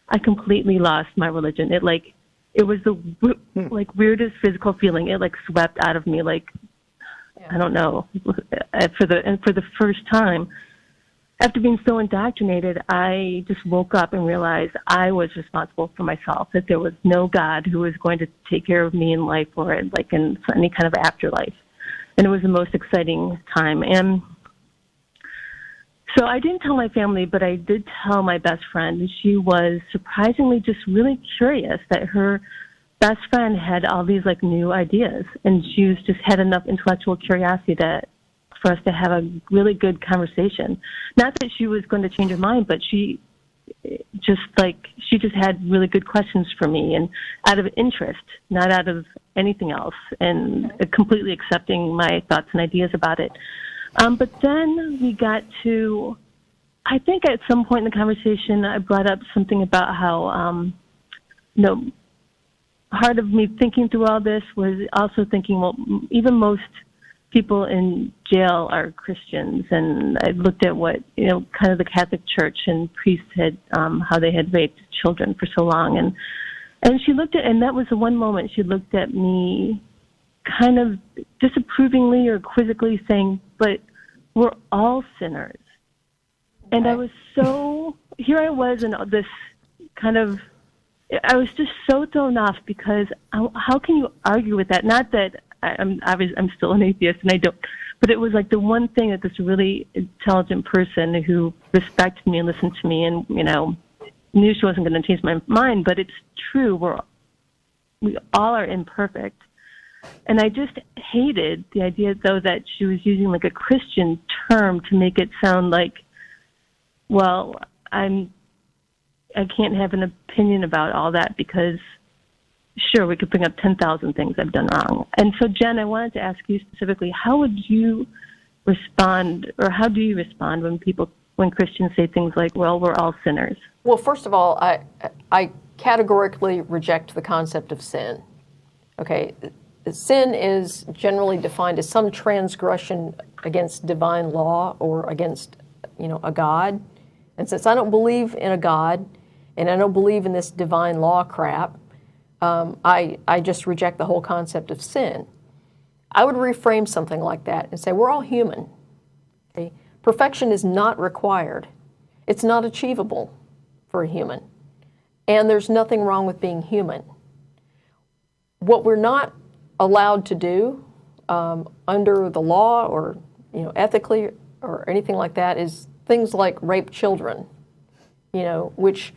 Speaker 4: I completely lost my religion. It was the weirdest physical feeling. It swept out of me. I don't know. For the first time, after being so indoctrinated, I just woke up and realized I was responsible for myself. That there was no God who was going to take care of me in life or in any kind of afterlife. And it was the most exciting time. And so I didn't tell my family, but I did tell my best friend. She was surprisingly just really curious that her best friend had all these new ideas. And she just had enough intellectual curiosity for us to have a really good conversation. Not that she was going to change her mind, but she just had really good questions for me, and out of interest, not out of anything else, and completely accepting my thoughts and ideas about it. But then we got to, I think at some point in the conversation, I brought up something about how, part of me thinking through all this was also thinking, well, even most people in jail are Christians, and I looked at what, kind of the Catholic Church and priests had, how they had raped children for so long, and she looked at, and that was the one moment she looked at me kind of disapprovingly or quizzically saying, but we're all sinners. Okay. And I was here I was in this kind of, I was just so thrown off because how can you argue with that? Not that I'm still an atheist and I don't, but it was the one thing that this really intelligent person who respected me and listened to me and, knew she wasn't going to change my mind, but it's true. We all are imperfect. And I just hated the idea, though, that she was using a Christian term to make it sound like, well, I can't have an opinion about all that because sure, we could bring up 10,000 things I've done wrong. And so, Jenn, I wanted to ask you specifically, how would you respond, or how do you respond when Christians say things like, well, we're all sinners?
Speaker 2: Well, first of all, I categorically reject the concept of sin. Okay, sin is generally defined as some transgression against divine law or against, a God. And since I don't believe in a God, and I don't believe in this divine law crap, I just reject the whole concept of sin. I would reframe something like that and say, we're all human. Okay? Perfection is not required. It's not achievable for a human. And there's nothing wrong with being human. What we're not allowed to do under the law or ethically or anything like that is things like rape children, which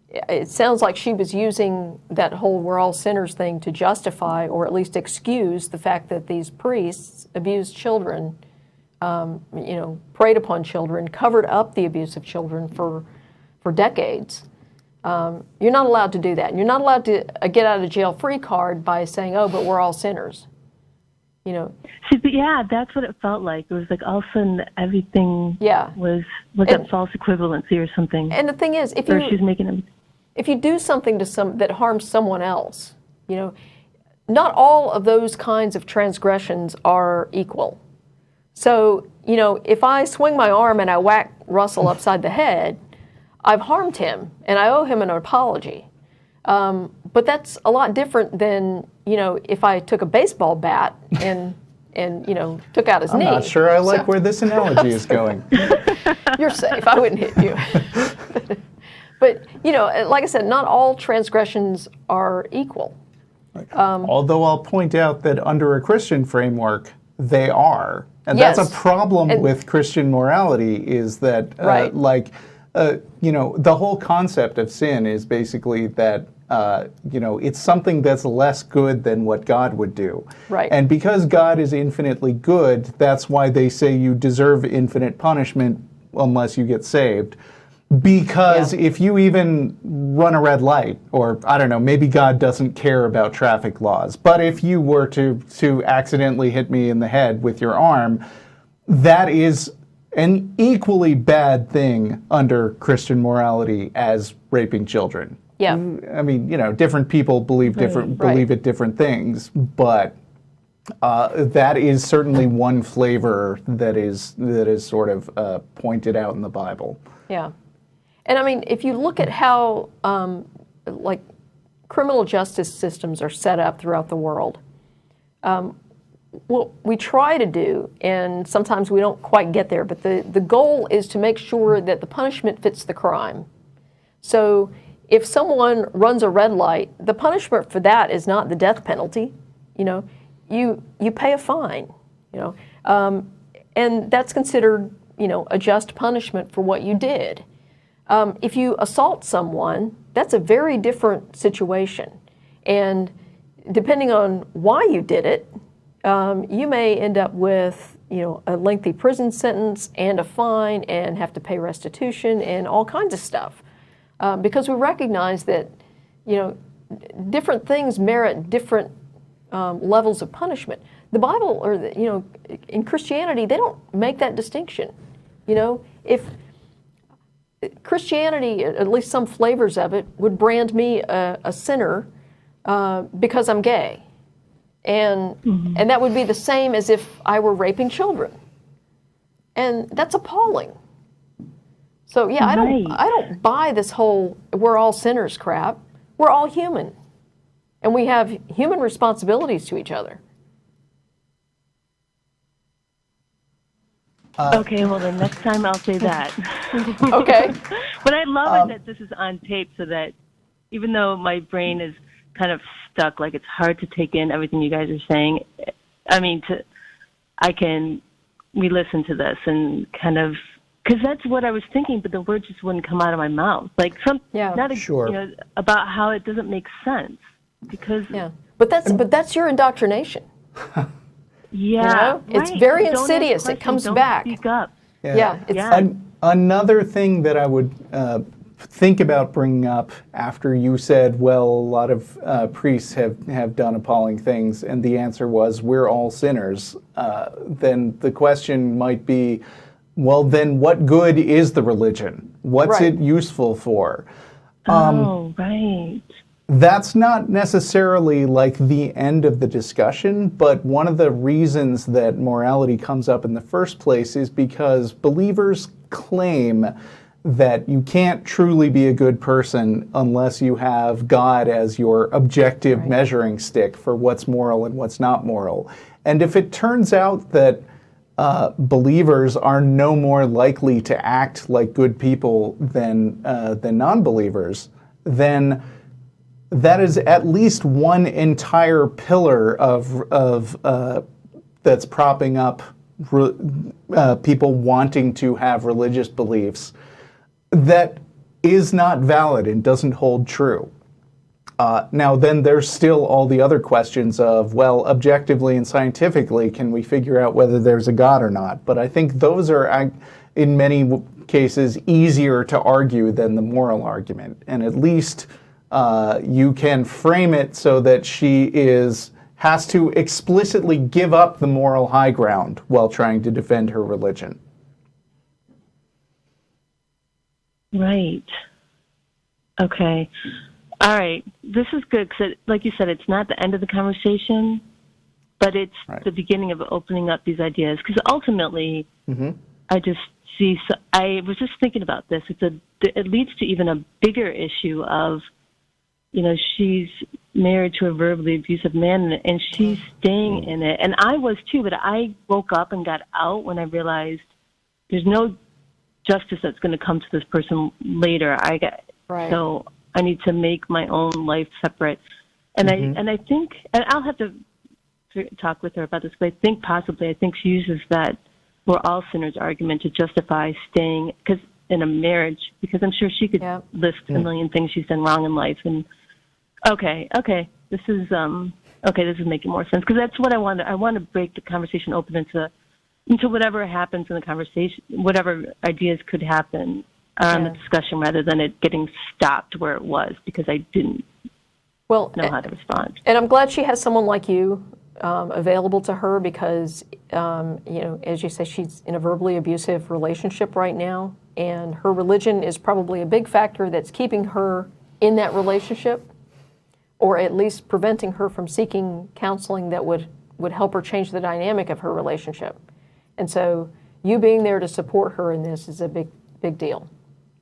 Speaker 2: it sounds like she was using that whole we're all sinners thing to justify or at least excuse the fact that these priests abused children, preyed upon children, covered up the abuse of children for decades. You're not allowed to do that. And you're not allowed to get out of jail free card by saying, oh, but we're all sinners.
Speaker 4: See, but yeah, that's what it felt like. It was like all of a sudden everything was that false equivalency or something.
Speaker 2: And the thing is, if you do something that harms someone else, not all of those kinds of transgressions are equal. So, if I swing my arm and I whack Russell upside the head, I've harmed him and I owe him an apology. But that's a lot different than, if I took a baseball bat and took out his knee.
Speaker 1: I'm not sure I like where this analogy is going.
Speaker 2: You're safe. I wouldn't hit you. But, like I said, not all transgressions are equal.
Speaker 1: Although I'll point out that under a Christian framework, they are. And
Speaker 2: yes.
Speaker 1: That's a problem with Christian morality is that,
Speaker 2: right.
Speaker 1: The whole concept of sin is basically that, it's something that's less good than what God would do.
Speaker 2: Right.
Speaker 1: And because God is infinitely good, that's why they say you deserve infinite punishment unless you get saved. Because if you even run a red light, or I don't know, maybe God doesn't care about traffic laws, but if you were to accidentally hit me in the head with your arm, that is an equally bad thing under Christian morality as raping children.
Speaker 2: Yeah.
Speaker 1: I mean, different people believe at different things, but that is certainly one flavor that is sort of pointed out in the Bible.
Speaker 2: Yeah. And I mean, if you look at how criminal justice systems are set up throughout the world, what we try to do, and sometimes we don't quite get there, but the goal is to make sure that the punishment fits the crime. So if someone runs a red light, the punishment for that is not the death penalty. You pay a fine, and that's considered, a just punishment for what you did. If you assault someone, that's a very different situation. And depending on why you did it, you may end up with, a lengthy prison sentence and a fine and have to pay restitution and all kinds of stuff. Because we recognize that, different things merit different levels of punishment. The Bible, or in Christianity, they don't make that distinction. If Christianity, at least some flavors of it, would brand me a sinner because I'm gay. And that would be the same as if I were raping children. And that's appalling. So yeah,
Speaker 4: right.
Speaker 2: I don't buy this whole we're all sinners crap. We're all human. And we have human responsibilities to each other.
Speaker 4: Okay, well then next time I'll say that.
Speaker 2: Okay.
Speaker 4: But I love it that this is on tape so that even though my brain is kind of stuck, like it's hard to take in everything you guys are saying, I mean, I can re-listen to this and kind of, because that's what I was thinking, but the words just wouldn't come out of my mouth. Like
Speaker 1: Sure.
Speaker 4: About how it doesn't make sense. Because
Speaker 2: but that's your indoctrination.
Speaker 4: Yeah,
Speaker 2: it's very insidious. It comes back.
Speaker 4: Speak up.
Speaker 2: Yeah.
Speaker 1: Another thing that I would think about bringing up after you said, well, a lot of priests have done appalling things, and the answer was, we're all sinners, then the question might be, well, then what good is the religion? What's
Speaker 2: Right.
Speaker 1: it useful for?
Speaker 4: Right.
Speaker 1: That's not necessarily like the end of the discussion, but one of the reasons that morality comes up in the first place is because believers claim that you can't truly be a good person unless you have God as your objective measuring stick for what's moral and what's not moral. And if it turns out that believers are no more likely to act like good people than non-believers, then that is at least one entire pillar of that's propping up people wanting to have religious beliefs that is not valid and doesn't hold true. Now, then there's still all the other questions of, well, objectively and scientifically, can we figure out whether there's a God or not? But I think those are, in many cases, easier to argue than the moral argument. And at least you can frame it so that she has to explicitly give up the moral high ground while trying to defend her religion.
Speaker 4: Right. Okay. All right. This is good because, like you said, it's not the end of the conversation, but it's the beginning of opening up these ideas. Because ultimately, I just see. So I was just thinking about this. It leads to even a bigger issue of, she's married to a verbally abusive man, and she's staying in it. And I was too, but I woke up and got out when I realized there's no justice that's going to come to this person later. So I need to make my own life separate. And I think, and I'll have to talk with her about this, but I think she uses that we're all sinners argument to justify staying in a marriage, because I'm sure she could list a million things she's done wrong in life. And okay, this is making more sense, because that's what I want. I want to break the conversation open into whatever happens in the conversation, whatever ideas could happen on the discussion, rather than it getting stopped where it was, because I didn't know how to respond.
Speaker 2: And I'm glad she has someone like you available to her, because, as you say, she's in a verbally abusive relationship right now, and her religion is probably a big factor that's keeping her in that relationship, or at least preventing her from seeking counseling that would help her change the dynamic of her relationship. And so you being there to support her in this is a big deal.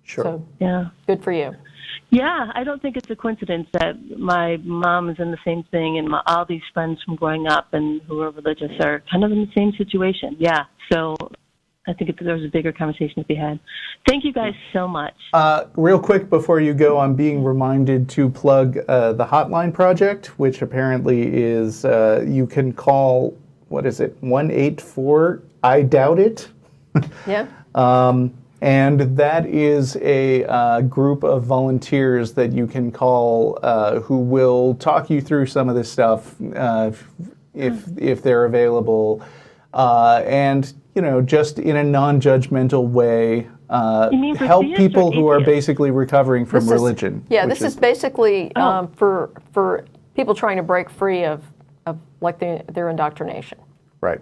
Speaker 1: Sure.
Speaker 2: So, good for you.
Speaker 4: Yeah, I don't think it's a coincidence that my mom is in the same thing, and all these friends from growing up and who are religious are kind of in the same situation. Yeah, so I think there's a bigger conversation to be had. Thank you guys so much.
Speaker 1: Real quick before you go, I'm being reminded to plug the Hotline Project, which apparently is, you can call, 184, I doubt it.
Speaker 2: Yeah.
Speaker 1: And that is a group of volunteers that you can call who will talk you through some of this stuff if they're available, and just in a non-judgmental way, help people who are basically recovering from religion.
Speaker 2: This is basically for people trying to break free of their indoctrination.
Speaker 1: Right.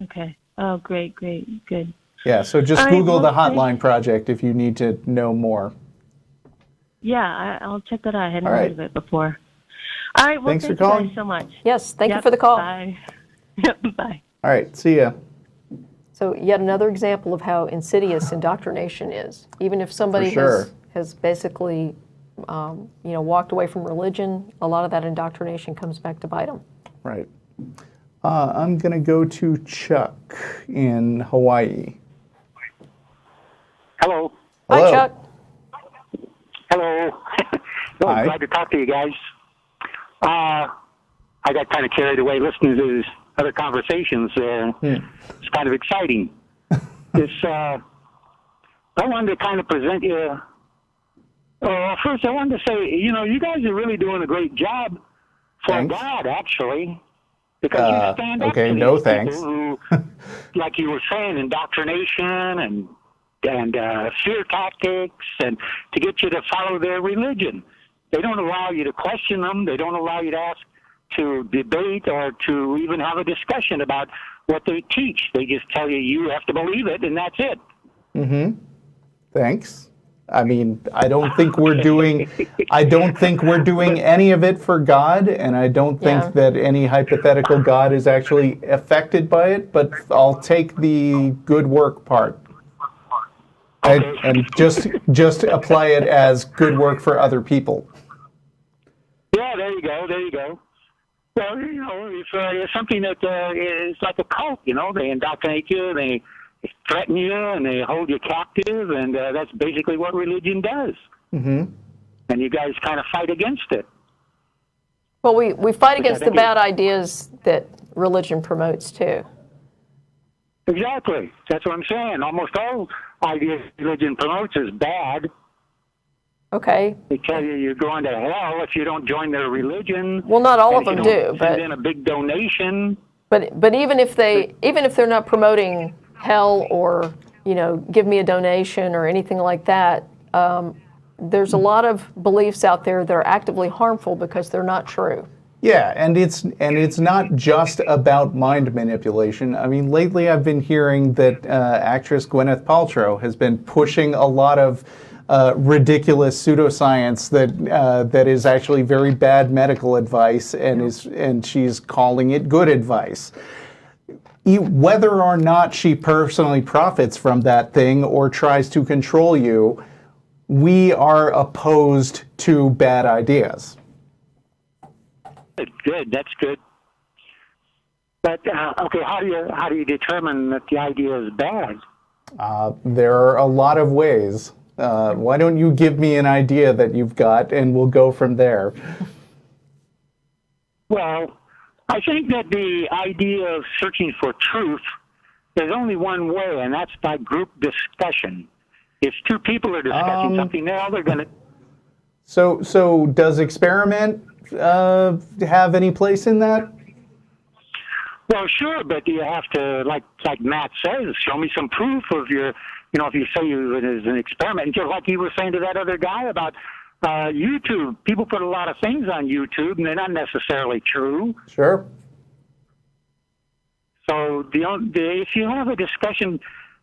Speaker 4: Okay. Oh, great, good.
Speaker 1: Yeah, so just Google the Hotline Project if you need to know more.
Speaker 4: Yeah, I'll check that out. I hadn't heard of it before. All right, well,
Speaker 1: thanks for calling.
Speaker 4: You guys so much.
Speaker 2: Yes, thank you for the call.
Speaker 4: Bye. Bye.
Speaker 1: All right, see ya.
Speaker 2: So yet another example of how insidious indoctrination is. Even if somebody has basically walked away from religion, a lot of that indoctrination comes back to bite them.
Speaker 1: Right. I'm going to go to Chuck in Hawaii.
Speaker 5: Hello.
Speaker 2: Hi, Chuck.
Speaker 5: Hello.
Speaker 1: Hi.
Speaker 5: Glad to talk to you guys. I got kind of carried away listening to these other conversations. It's kind of exciting. I wanted to kind of present you. First, I wanted to say, you guys are really doing a great job for God, actually. Because you stand up to these people who, like you were saying, indoctrination and fear tactics and to get you to follow their religion. They don't allow you to question them. They don't allow you to ask, to debate, or to even have a discussion about what they teach. They just tell you have to believe it, and that's it.
Speaker 1: Mm-hmm. Thanks. I mean, I don't think we're doing any of it for God, and I don't think that any hypothetical God is actually affected by it, but I'll take the good work part. And just apply it as good work for other people.
Speaker 5: Yeah, there you go. Well, it's something that is like a cult, they indoctrinate you, they threaten you, and they hold you captive, and that's basically what religion does. Mm-hmm. And you guys kind of fight against it.
Speaker 2: Well, we fight against the bad ideas that religion promotes, too.
Speaker 5: Exactly. That's what I'm saying. Almost all ideas religion promotes is bad.
Speaker 2: Okay.
Speaker 5: They tell you you're going to hell if you don't join their religion.
Speaker 2: Well, not all of them do, but
Speaker 5: send in a big donation.
Speaker 2: But even if they're not promoting hell or give me a donation or anything like that, there's a lot of beliefs out there that are actively harmful because they're not true.
Speaker 1: Yeah, and it's not just about mind manipulation. I mean, lately I've been hearing that actress Gwyneth Paltrow has been pushing a lot of ridiculous pseudoscience that is actually very bad medical advice, and she's calling it good advice. Whether or not she personally profits from that thing or tries to control you, we are opposed to bad ideas.
Speaker 5: Good. That's good. But okay, how do you determine that the idea is bad?
Speaker 1: There are a lot of ways. Why don't you give me an idea that you've got, and we'll go from there.
Speaker 5: Well, I think that the idea of searching for truth, there's only one way, and that's by group discussion. If two people are discussing something, they're going to.
Speaker 1: So does experiment have any place in that?
Speaker 5: Well, sure, but you have to, like Matt says, show me some proof of your, if you say it is an experiment. Just like you were saying to that other guy about YouTube. People put a lot of things on YouTube, and they're not necessarily true.
Speaker 1: Sure.
Speaker 5: So if you have a discussion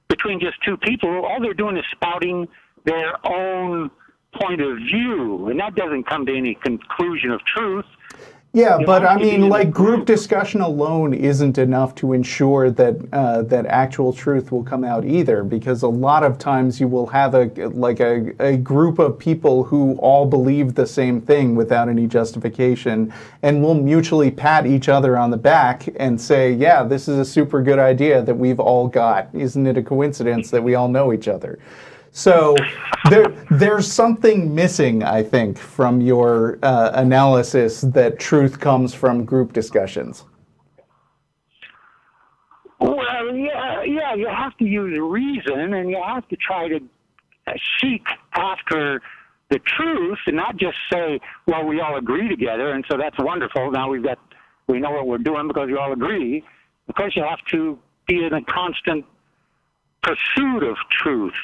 Speaker 5: between just two people, all they're doing is spouting their own point of view, and that doesn't come to any conclusion of truth.
Speaker 1: Yeah, but I mean, like, group discussion alone isn't enough to ensure that actual truth will come out either, because a lot of times you will have a group of people who all believe the same thing without any justification, and will mutually pat each other on the back and say, yeah, this is a super good idea that we've all got. Isn't it a coincidence that we all know each other? So there's something missing, I think, from your analysis that truth comes from group discussions.
Speaker 5: Well, yeah, you have to use reason, and you have to try to seek after the truth, and not just say, well, we all agree together, and so that's wonderful. Now we know what we're doing because we all agree. Of course, you have to be in a constant pursuit of truth.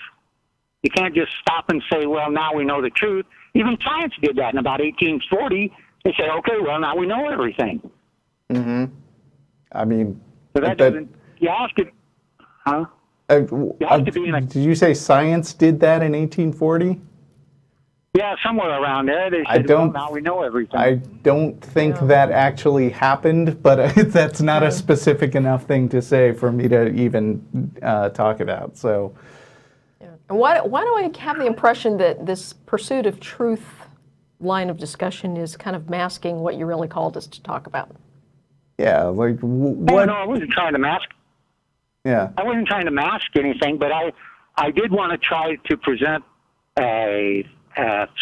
Speaker 5: You can't just stop and say, well, now we know the truth. Even science did that in about 1840. They said, okay, well, now we know everything.
Speaker 1: Mm-hmm. I mean...
Speaker 5: So that doesn't... You have to... Huh? You have to be in a...
Speaker 1: Did you say science did that in 1840?
Speaker 5: Yeah, somewhere around there. They said, well, now we know everything.
Speaker 1: I don't think that actually happened, but that's not a specific enough thing to say for me to even talk about, so...
Speaker 2: Why do I have the impression that this pursuit of truth line of discussion is kind of masking what you really called us to talk about?
Speaker 1: Yeah, like what?
Speaker 5: No, I wasn't trying to mask.
Speaker 1: Yeah.
Speaker 5: I wasn't trying to mask anything, but I did want to try to present a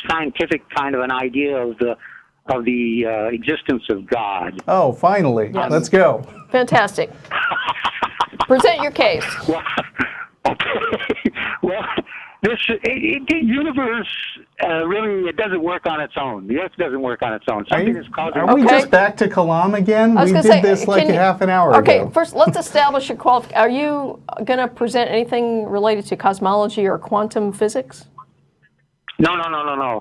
Speaker 5: scientific kind of an idea of the existence of God.
Speaker 1: Oh, finally!
Speaker 2: Yes.
Speaker 1: Let's go.
Speaker 2: Fantastic. Present your case.
Speaker 5: Well, okay. Well, the universe really, it doesn't work on its own. The Earth doesn't work on its own. Something is causing.
Speaker 1: Are we
Speaker 2: Okay.
Speaker 1: just back to Kalam again?
Speaker 2: I was
Speaker 1: We
Speaker 2: gonna
Speaker 1: did
Speaker 2: say,
Speaker 1: this like
Speaker 2: can you-
Speaker 1: half an hour
Speaker 2: Okay,
Speaker 1: ago.
Speaker 2: first let's establish your qualification. Are you going to present anything related to cosmology or quantum physics?
Speaker 5: No.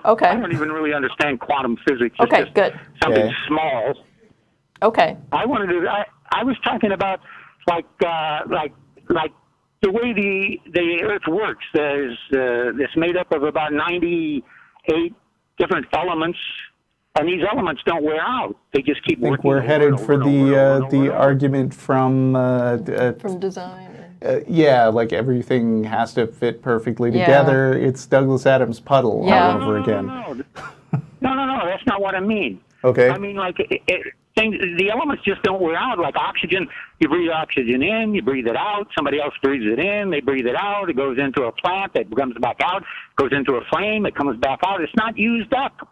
Speaker 2: Okay.
Speaker 5: I don't even really understand quantum physics. It's
Speaker 2: Okay,
Speaker 5: just
Speaker 2: good.
Speaker 5: Something
Speaker 1: Okay.
Speaker 5: small.
Speaker 2: Okay.
Speaker 5: I wanted to. I was talking about like the way the Earth works. There's it's made up of about 98 different elements, and these elements don't wear out. They just keep
Speaker 1: I think
Speaker 5: working.
Speaker 1: we're
Speaker 5: over
Speaker 1: headed
Speaker 5: and
Speaker 1: for
Speaker 5: over and over and over
Speaker 1: the
Speaker 5: and over.
Speaker 1: argument from
Speaker 2: From design.
Speaker 1: yeah, like everything has to fit perfectly
Speaker 2: Yeah.
Speaker 1: together. It's Douglas Adams' puddle
Speaker 2: Yeah.
Speaker 1: all over again.
Speaker 5: No. That's not what I mean.
Speaker 1: Okay.
Speaker 5: I mean, like, the elements just don't wear out. Like oxygen, you breathe oxygen in, you breathe it out. Somebody else breathes it in, they breathe it out. It goes into a plant, it comes back out. Goes into a flame, it comes back out. It's not used up.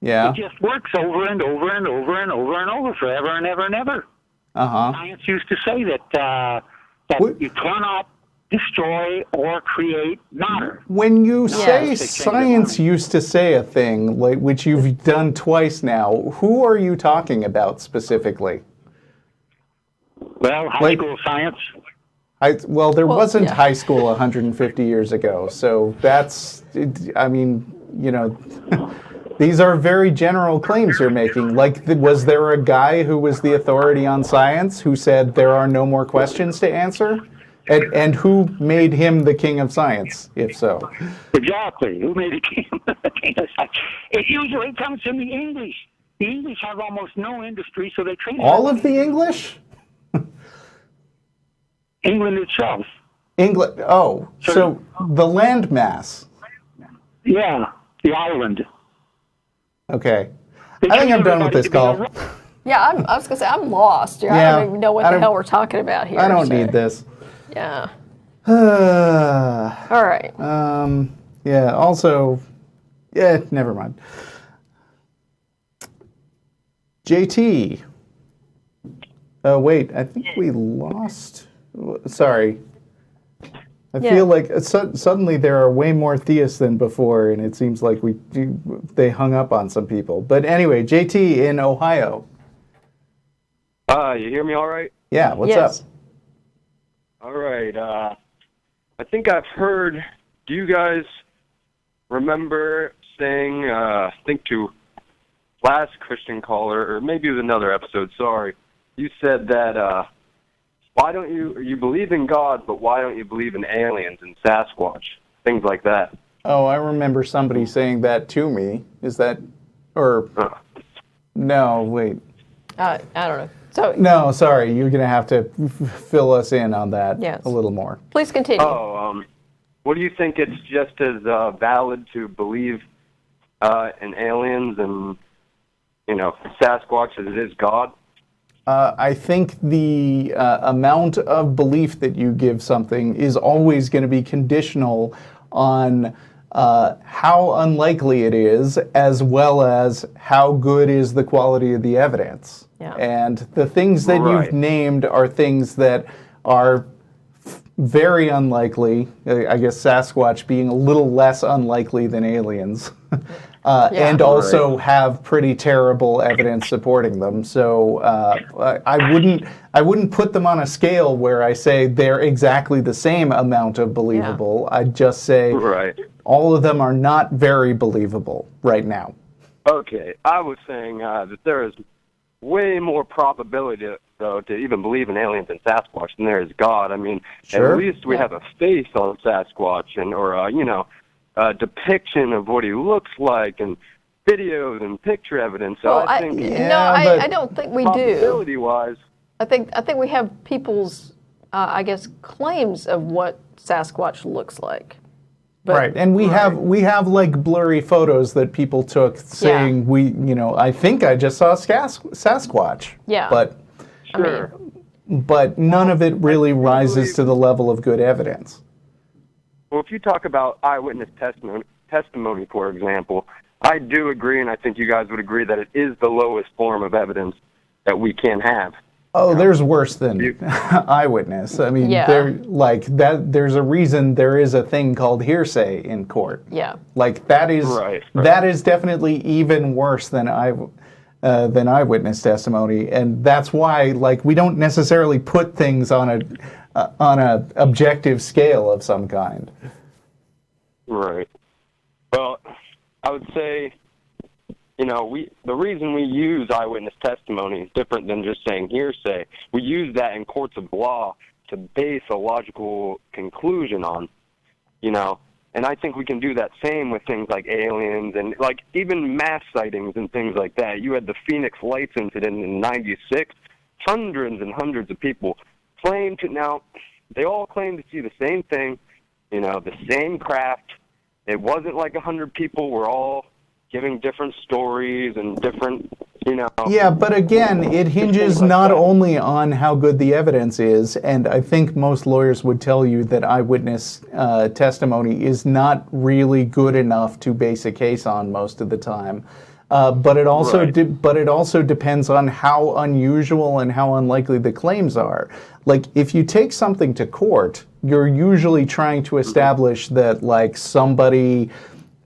Speaker 1: Yeah.
Speaker 5: It just works over and over and over and over and over forever and ever and ever.
Speaker 1: Uh-huh.
Speaker 5: Science used to say that
Speaker 1: What-
Speaker 5: you cannot destroy or create matter.
Speaker 1: When you say
Speaker 5: Yes.
Speaker 1: science used to say a thing, like which you've done twice now, who are you talking about specifically?
Speaker 5: Well, high
Speaker 1: Like-
Speaker 5: school science.
Speaker 1: Well, there wasn't
Speaker 2: yeah.
Speaker 1: high school 150 years ago, so that's, I mean, these are very general claims you're making. Like, was there a guy who was the authority on science who said there are no more questions to answer? And who made him the king of science, if so?
Speaker 5: Exactly. Who made it king of science? It usually comes from the English. The English have almost no industry, so they train
Speaker 1: All of the English?
Speaker 5: England itself.
Speaker 1: England. Oh, so the landmass.
Speaker 5: Yeah, the island.
Speaker 1: Okay.
Speaker 5: They
Speaker 1: I think
Speaker 5: train
Speaker 1: I'm done with
Speaker 5: everybody
Speaker 1: this
Speaker 5: to be
Speaker 1: call.
Speaker 5: a-
Speaker 2: Yeah, I was going to say, I'm lost. I
Speaker 1: Yeah,
Speaker 2: don't even know what
Speaker 1: I
Speaker 2: the
Speaker 1: don't-
Speaker 2: hell we're talking about here.
Speaker 1: I don't
Speaker 2: so-
Speaker 1: need this.
Speaker 2: Yeah. All right.
Speaker 1: Yeah, also, yeah, never mind. JT. Oh, wait, I think we lost. Sorry. I
Speaker 2: Yeah.
Speaker 1: feel like suddenly there are way more theists than before, and it seems like they hung up on some people. But anyway, JT in Ohio.
Speaker 6: You hear me all right?
Speaker 1: Yeah, what's
Speaker 2: Yes.
Speaker 1: up?
Speaker 6: All right. I think I've heard, do you guys remember saying, I think to last Christian caller, or maybe it was another episode, sorry, you said that, why don't you believe in God, but why don't you believe in aliens and Sasquatch? Things like that.
Speaker 1: Oh, I remember somebody saying that to me. Is that, or, no, wait.
Speaker 2: I don't know. So
Speaker 1: No, sorry, you're going to have to fill us in on that
Speaker 2: Yes.
Speaker 1: a little more.
Speaker 2: please continue.
Speaker 6: What do you think it's just as valid to believe in aliens and, Sasquatch as it is God?
Speaker 1: I think the amount of belief that you give something is always going to be conditional on how unlikely it is, as well as how good is the quality of the evidence.
Speaker 2: Yeah.
Speaker 1: And the things that
Speaker 6: Right.
Speaker 1: you've named are things that are very unlikely. I guess Sasquatch being a little less unlikely than aliens. And also have pretty terrible evidence supporting them. So I wouldn't put them on a scale where I say they're exactly the same amount of believable. I'd just say
Speaker 6: Right.
Speaker 1: all of them are not very believable right now.
Speaker 6: Okay, I was saying that there is way more probability, though, to even believe in aliens and Sasquatch than there is God. I mean,
Speaker 1: Sure.
Speaker 6: at least we have a face on Sasquatch, and or a depiction of what he looks like, and videos and picture evidence. So
Speaker 2: Well,
Speaker 6: I think
Speaker 2: I don't think we do.
Speaker 6: probability-wise,
Speaker 2: I think we have people's, I guess, claims of what Sasquatch looks like. But,
Speaker 1: Right, and we have like blurry photos that people took saying I think I just saw Sasquatch.
Speaker 2: Yeah.
Speaker 1: But
Speaker 6: sure.
Speaker 1: but none of it really rises to the level of good evidence.
Speaker 6: Well, if you talk about eyewitness testimony, for example, I do agree, and I think you guys would agree that it is the lowest form of evidence that we can have.
Speaker 1: Oh, there's worse than eyewitness. I mean,
Speaker 2: Yeah.
Speaker 1: there's a reason there is a thing called hearsay in court.
Speaker 2: Yeah.
Speaker 1: Like that is
Speaker 6: Right.
Speaker 1: that is definitely even worse than eyewitness testimony, and that's why like we don't necessarily put things on a objective scale of some kind.
Speaker 6: Right. Well, I would say, the reason we use eyewitness testimony is different than just saying hearsay. We use that in courts of law to base a logical conclusion on, and I think we can do that same with things like aliens and like even mass sightings and things like that. You had the Phoenix Lights incident in '96. Hundreds and hundreds of people they all claim to see the same thing, the same craft. It wasn't like 100 people were all giving different stories and different,
Speaker 1: Yeah, but again, it hinges
Speaker 6: like
Speaker 1: not
Speaker 6: that.
Speaker 1: only on how good the evidence is, and I think most lawyers would tell you that eyewitness testimony is not really good enough to base a case on most of the time. But it also depends on how unusual and how unlikely the claims are. Like if you take something to court, you're usually trying to establish that like somebody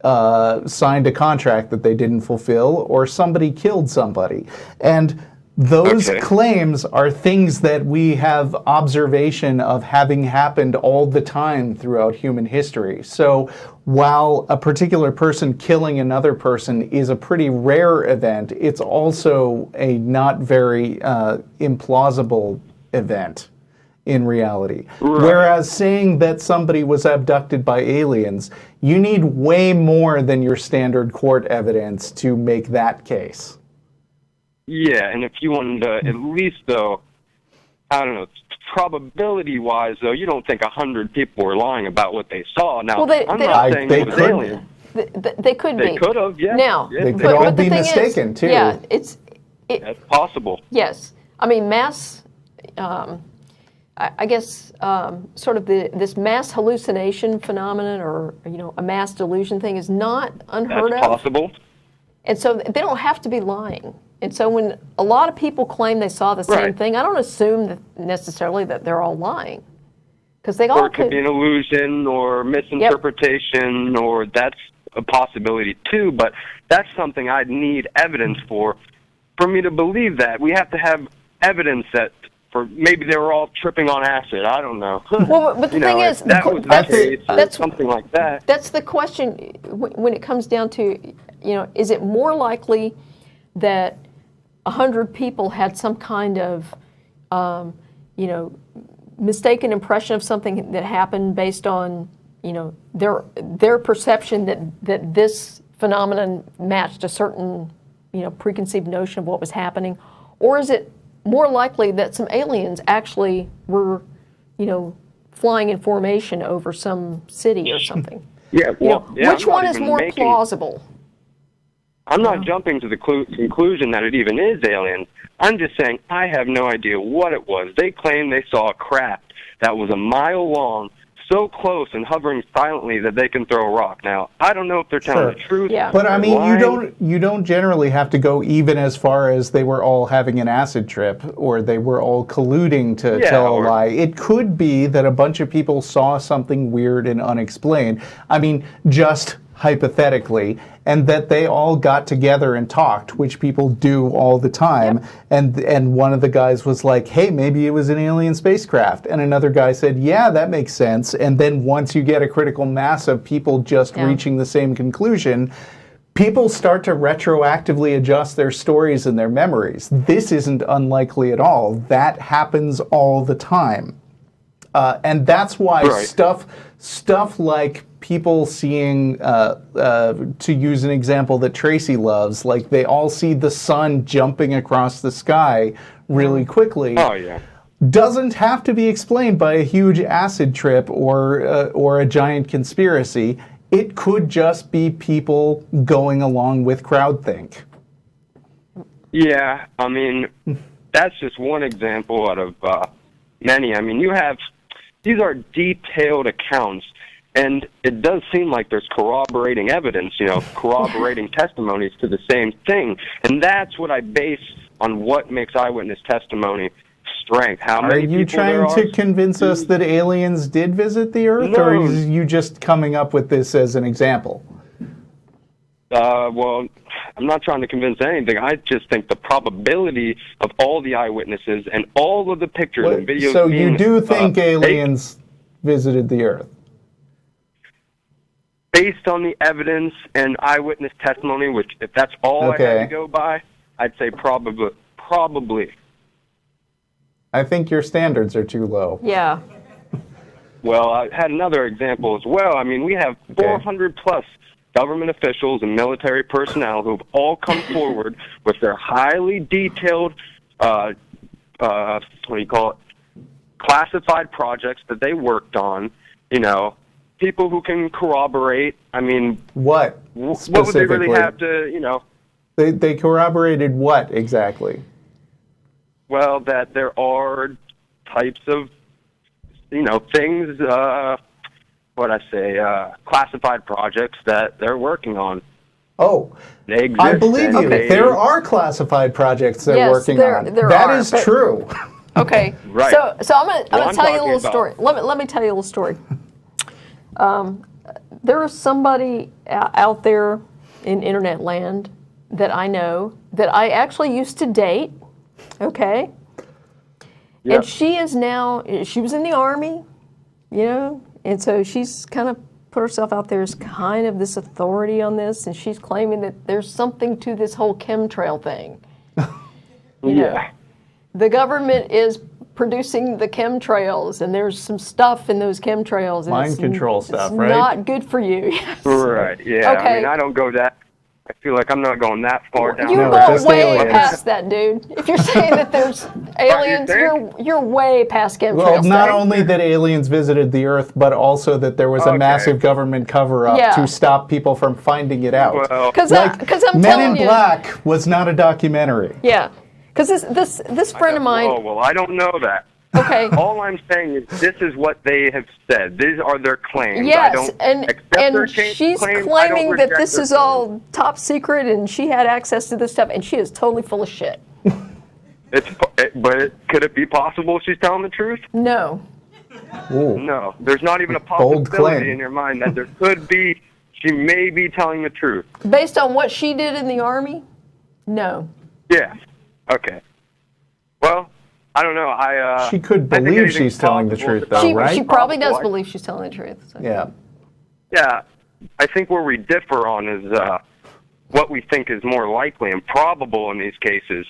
Speaker 1: signed a contract that they didn't fulfill, or somebody killed somebody. And those claims are things that we have observation of having happened all the time throughout human history. So while a particular person killing another person is a pretty rare event, it's also a not very implausible event in reality.
Speaker 6: Right.
Speaker 1: Whereas saying that somebody was abducted by aliens, you need way more than your standard court evidence to make that case.
Speaker 6: Yeah, and if you wanted to at least, though, I don't know, probability-wise, though, you don't think 100 people were lying about what they saw. Now, I'm not saying it was aliens.
Speaker 2: They could be.
Speaker 6: They could have, yeah.
Speaker 2: Now,
Speaker 1: They could all be mistaken, too.
Speaker 2: Yeah,
Speaker 6: That's possible.
Speaker 2: yes. I mean, mass, I guess, sort of this mass hallucination phenomenon or, a mass delusion thing is not unheard
Speaker 6: That's
Speaker 2: of.
Speaker 6: possible.
Speaker 2: And so they don't have to be lying. And so when a lot of people claim they saw the same thing, I don't assume that necessarily that they're all lying. Because they all
Speaker 6: Or it could be an illusion or misinterpretation, or that's a possibility too, but that's something I'd need evidence for me to believe that. We have to have evidence that maybe they were all tripping on acid. I don't know.
Speaker 2: Well, but the thing is,
Speaker 6: that was the case, or something like that.
Speaker 2: That's the question when it comes down to, is it more likely that 100 people had some kind of, mistaken impression of something that happened based on, their perception that this phenomenon matched a certain, preconceived notion of what was happening, or is it more likely that some aliens actually were, flying in formation over some city or something?
Speaker 6: Yeah,
Speaker 2: which one is more plausible?
Speaker 6: I'm not jumping to the conclusion that it even is alien. I'm just saying I have no idea what it was. They claim they saw a craft that was a mile long, so close and hovering silently that they can throw a rock. Now, I don't know if they're telling the truth.
Speaker 2: Yeah.
Speaker 1: But I mean, you don't generally have to go even as far as they were all having an acid trip or they were all colluding to tell a lie. It could be that a bunch of people saw something weird and unexplained. I mean, just hypothetically, and that they all got together and talked, which people do all the time. Yep. And one of the guys was like, hey, maybe it was an alien spacecraft. And another guy said, yeah, that makes sense. And then once you get a critical mass of people just reaching the same conclusion, people start to retroactively adjust their stories and their memories. This isn't unlikely at all. That happens all the time. And that's why stuff like people seeing, to use an example that Tracy loves, like they all see the sun jumping across the sky really quickly.
Speaker 6: Oh, yeah.
Speaker 1: Doesn't have to be explained by a huge acid trip or a giant conspiracy. It could just be people going along with crowdthink.
Speaker 6: Yeah, I mean, that's just one example out of many. I mean, these are detailed accounts, and it does seem like there's corroborating evidence, corroborating testimonies to the same thing. And that's what I base on what makes eyewitness testimony strength. How
Speaker 1: Are
Speaker 6: many
Speaker 1: you
Speaker 6: people there
Speaker 1: trying
Speaker 6: are?
Speaker 1: to convince us that aliens did visit the Earth, or
Speaker 6: No.
Speaker 1: are you just coming up with this as an example?
Speaker 6: Well, I'm not trying to convince anything. I just think the probability of all the eyewitnesses and all of the pictures and videos.
Speaker 1: So
Speaker 6: being,
Speaker 1: you do think
Speaker 6: fake,
Speaker 1: aliens visited the Earth?
Speaker 6: based on the evidence and eyewitness testimony, which if that's all I had to go by, I'd say probably.
Speaker 1: I think your standards are too low.
Speaker 2: Yeah.
Speaker 6: Well, I had another example as well. I mean, we have 400 plus government officials and military personnel who have all come forward with their highly detailed, what do you call it, classified projects that they worked on. You know, people who can corroborate. I mean,
Speaker 1: what
Speaker 6: would they really have to, you know?
Speaker 1: They corroborated what exactly?
Speaker 6: Well, that there are types of, you know, things, classified projects that they're working on.
Speaker 1: Oh,
Speaker 6: they exist,
Speaker 1: I believe you.
Speaker 6: they-
Speaker 1: There are classified projects they're
Speaker 2: Yes,
Speaker 1: working
Speaker 2: there-
Speaker 1: on.
Speaker 2: there
Speaker 1: That
Speaker 2: are,
Speaker 1: is
Speaker 2: but-
Speaker 1: true.
Speaker 2: Okay.
Speaker 6: Right.
Speaker 2: So I'm gonna
Speaker 6: Well, I'm
Speaker 2: tell you a little
Speaker 6: talking
Speaker 2: story. Let me tell you a little story. There is somebody out there in internet land that I know that I actually used to date. Okay.
Speaker 6: Yep.
Speaker 2: And she is now. She was in the Army, you know, and so she's kind of put herself out there as kind of this authority on this, and she's claiming that there's something to this whole chemtrail thing. You know, the government is producing the chemtrails, and there's some stuff in those chemtrails. And
Speaker 1: Mind control stuff, right?
Speaker 2: It's not good for you. Yes.
Speaker 6: Right, yeah.
Speaker 2: Okay.
Speaker 6: I mean, I don't go that. I feel like I'm not going that far down.
Speaker 2: You
Speaker 1: No,
Speaker 2: go
Speaker 1: just
Speaker 2: way
Speaker 1: aliens.
Speaker 2: past that, dude. If you're saying that there's aliens, you're way past chemtrails.
Speaker 1: Well, not
Speaker 2: Dave.
Speaker 1: only that aliens visited the Earth, but also that there was a
Speaker 6: Okay.
Speaker 1: massive government cover-up
Speaker 2: Yeah.
Speaker 1: to stop people from finding it out.
Speaker 6: Well,
Speaker 2: Because I'm
Speaker 1: Men
Speaker 2: telling
Speaker 1: in
Speaker 2: you,
Speaker 1: Black was not a documentary.
Speaker 2: yeah. Because this friend of mine.
Speaker 6: Oh, well, I don't know that.
Speaker 2: Okay.
Speaker 6: All I'm saying is this is what they have said. These are their claims. I
Speaker 2: Yes,
Speaker 6: don't accept their
Speaker 2: and she's
Speaker 6: claims. I don't
Speaker 2: claiming that
Speaker 6: reject
Speaker 2: this
Speaker 6: their
Speaker 2: is
Speaker 6: claims.
Speaker 2: all top secret, and she had access to this stuff, and she is totally full of shit.
Speaker 6: But could it be possible she's telling the truth?
Speaker 2: No.
Speaker 1: Ooh.
Speaker 6: No. There's not even a
Speaker 1: Bold
Speaker 6: possibility
Speaker 1: claim.
Speaker 6: in your mind that there could be. She may be telling the truth.
Speaker 2: Based on what she did in the Army, no.
Speaker 6: Yeah. Okay. Well, I don't know.
Speaker 1: She could
Speaker 6: I think
Speaker 1: believe
Speaker 6: anything's
Speaker 1: she's telling the
Speaker 6: possible.
Speaker 1: truth, though,
Speaker 2: She
Speaker 1: right?
Speaker 2: probably does
Speaker 6: Possible.
Speaker 2: believe she's telling the truth. So.
Speaker 1: Yeah.
Speaker 6: Yeah, I think where we differ on is what we think is more likely and probable in these cases.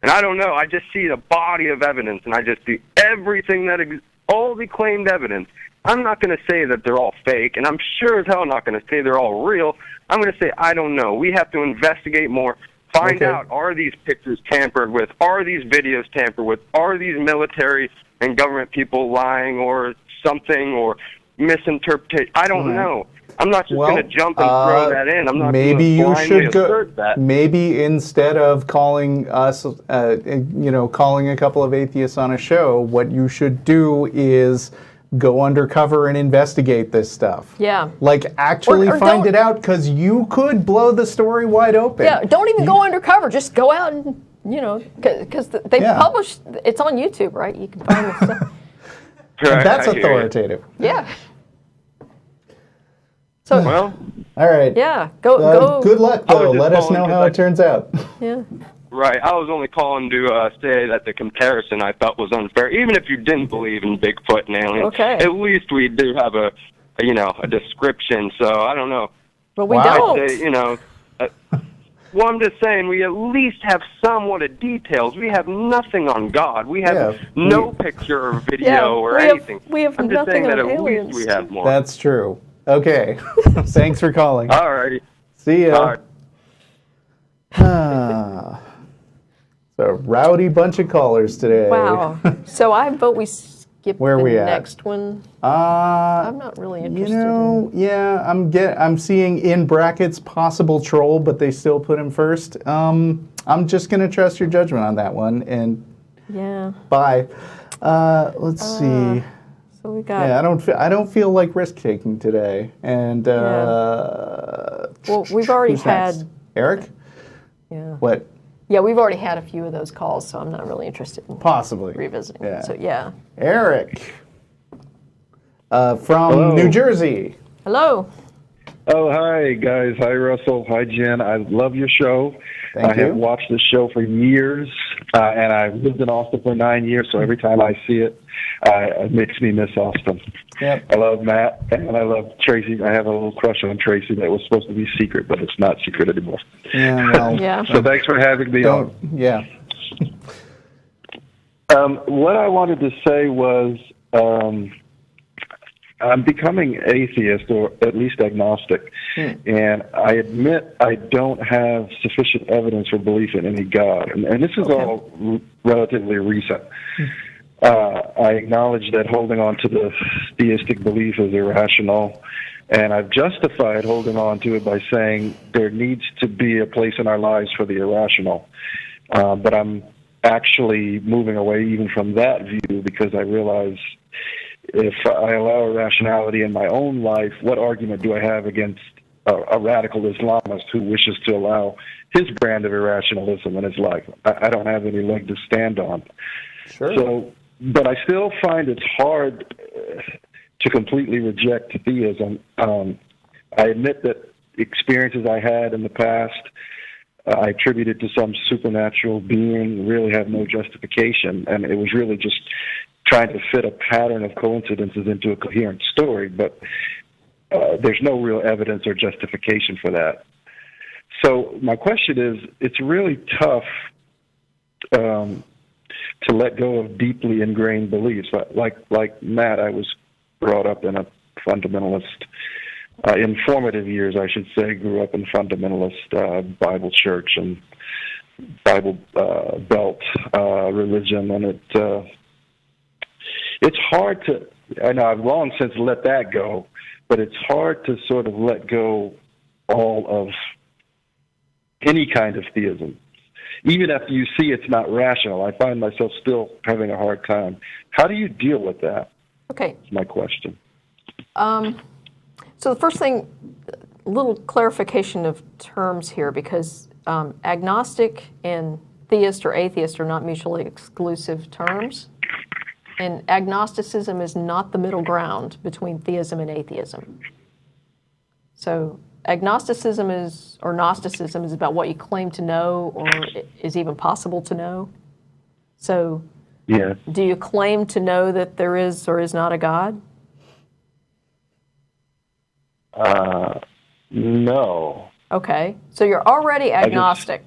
Speaker 6: And I don't know. I just see the body of evidence, and I just see everything that all the claimed evidence. I'm not going to say that they're all fake, and I'm sure as hell not going to say they're all real. I'm going to say I don't know. We have to investigate more. Find out, are these pictures tampered with? Are these videos tampered with? Are these military and government people lying or something or misinterpretation? I don't know. I'm not just going to jump and throw that in. I'm not
Speaker 1: maybe you
Speaker 6: blindly
Speaker 1: should go.
Speaker 6: assert that.
Speaker 1: Maybe instead of calling us, calling a couple of atheists on a show, what you should do is go undercover and investigate this stuff.
Speaker 2: Yeah.
Speaker 1: Like actually
Speaker 2: Or
Speaker 1: find
Speaker 2: don't-
Speaker 1: it out, because you could blow the story wide open.
Speaker 2: Yeah, don't even go undercover. Just go out and, because they publish, it's on YouTube, right? You can find the stuff.
Speaker 1: And that's
Speaker 6: I hear you.
Speaker 1: authoritative.
Speaker 2: Yeah. So,
Speaker 6: Well,
Speaker 1: All right.
Speaker 2: yeah, go.
Speaker 1: Good luck,
Speaker 6: I was
Speaker 1: though.
Speaker 6: just
Speaker 1: Let us
Speaker 6: calling
Speaker 1: know how
Speaker 6: 'cause
Speaker 1: it turns out.
Speaker 2: Yeah.
Speaker 6: right. I was only calling to say that the comparison I felt was unfair. Even if you didn't believe in Bigfoot and aliens,
Speaker 2: Okay.
Speaker 6: at least we do have a description. So I don't know.
Speaker 2: But we
Speaker 1: Wow.
Speaker 2: don't.
Speaker 6: I'd say, well, I'm just saying we at least have somewhat of details. We have nothing on God. We have no picture or video or
Speaker 2: we have-
Speaker 6: anything.
Speaker 2: we have
Speaker 6: I'm just saying
Speaker 2: nothing
Speaker 6: that
Speaker 2: on
Speaker 6: at
Speaker 2: aliens.
Speaker 6: least we have more.
Speaker 1: That's true. Okay. Thanks for calling.
Speaker 6: All righty.
Speaker 1: See ya.
Speaker 6: All right.
Speaker 1: So rowdy bunch of callers today.
Speaker 2: Wow. So I vote we skip
Speaker 1: Where
Speaker 2: the
Speaker 1: we at?
Speaker 2: next one. I'm not really interested
Speaker 1: I'm seeing in brackets possible troll, but they still put him first. I'm just gonna trust your judgment on that one, and
Speaker 2: Yeah.
Speaker 1: bye. Let's see.
Speaker 2: So we got.
Speaker 1: Yeah, I don't feel like risk taking today, and
Speaker 2: Well, we've already
Speaker 1: who's next?
Speaker 2: had.
Speaker 1: Eric.
Speaker 2: Yeah.
Speaker 1: What?
Speaker 2: Yeah, we've already had a few of those calls, so I'm not really interested in
Speaker 1: Possibly.
Speaker 2: revisiting.
Speaker 1: Yeah.
Speaker 2: So, yeah.
Speaker 1: Eric from
Speaker 7: Hello.
Speaker 1: New Jersey.
Speaker 2: Hello.
Speaker 7: Oh, hi, guys. Hi, Russell. Hi, Jen. I love your show.
Speaker 1: Thank
Speaker 7: I
Speaker 1: you.
Speaker 7: have watched the show for years, and I've lived in Austin for 9 years, so every time I see it, it makes me miss Austin.
Speaker 1: Yep.
Speaker 7: I love Matt, and I love Tracy. I have a little crush on Tracy that was supposed to be secret, but it's not secret anymore.
Speaker 1: Yeah, well,
Speaker 2: Yeah.
Speaker 7: So thanks for having me on.
Speaker 1: yeah.
Speaker 7: What I wanted to say was I'm becoming atheist, or at least agnostic, and I admit I don't have sufficient evidence for belief in any God, and this is all relatively recent. I acknowledge that holding on to the theistic belief is irrational, and I've justified holding on to it by saying there needs to be a place in our lives for the irrational. But I'm actually moving away even from that view because I realize if I allow irrationality in my own life, what argument do I have against a radical Islamist who wishes to allow his brand of irrationalism in his life? I don't have any leg to stand on.
Speaker 1: Sure.
Speaker 7: So, but I still find it's hard to completely reject theism. I admit that experiences I had in the past, I attributed to some supernatural being, really have no justification, and it was really just trying to fit a pattern of coincidences into a coherent story, but there's no real evidence or justification for that. So my question is, it's really tough to let go of deeply ingrained beliefs. Like Matt, I was brought up in a fundamentalist, in formative years, I should say, grew up in fundamentalist Bible church and Bible Belt religion, and it's hard to, I know I've long since let that go, but it's hard to sort of let go all of any kind of theism. Even after you see it's not rational, I find myself still having a hard time. How do you deal with that?
Speaker 2: Okay.
Speaker 7: That's my question.
Speaker 2: So the first thing, a little clarification of terms here, because agnostic and theist or atheist are not mutually exclusive terms. And agnosticism is not the middle ground between theism and atheism. So agnosticism or Gnosticism is about what you claim to know or is even possible to know. So
Speaker 7: Yeah.
Speaker 2: do you claim to know that there is or is not a God?
Speaker 7: No.
Speaker 2: Okay, so you're already agnostic.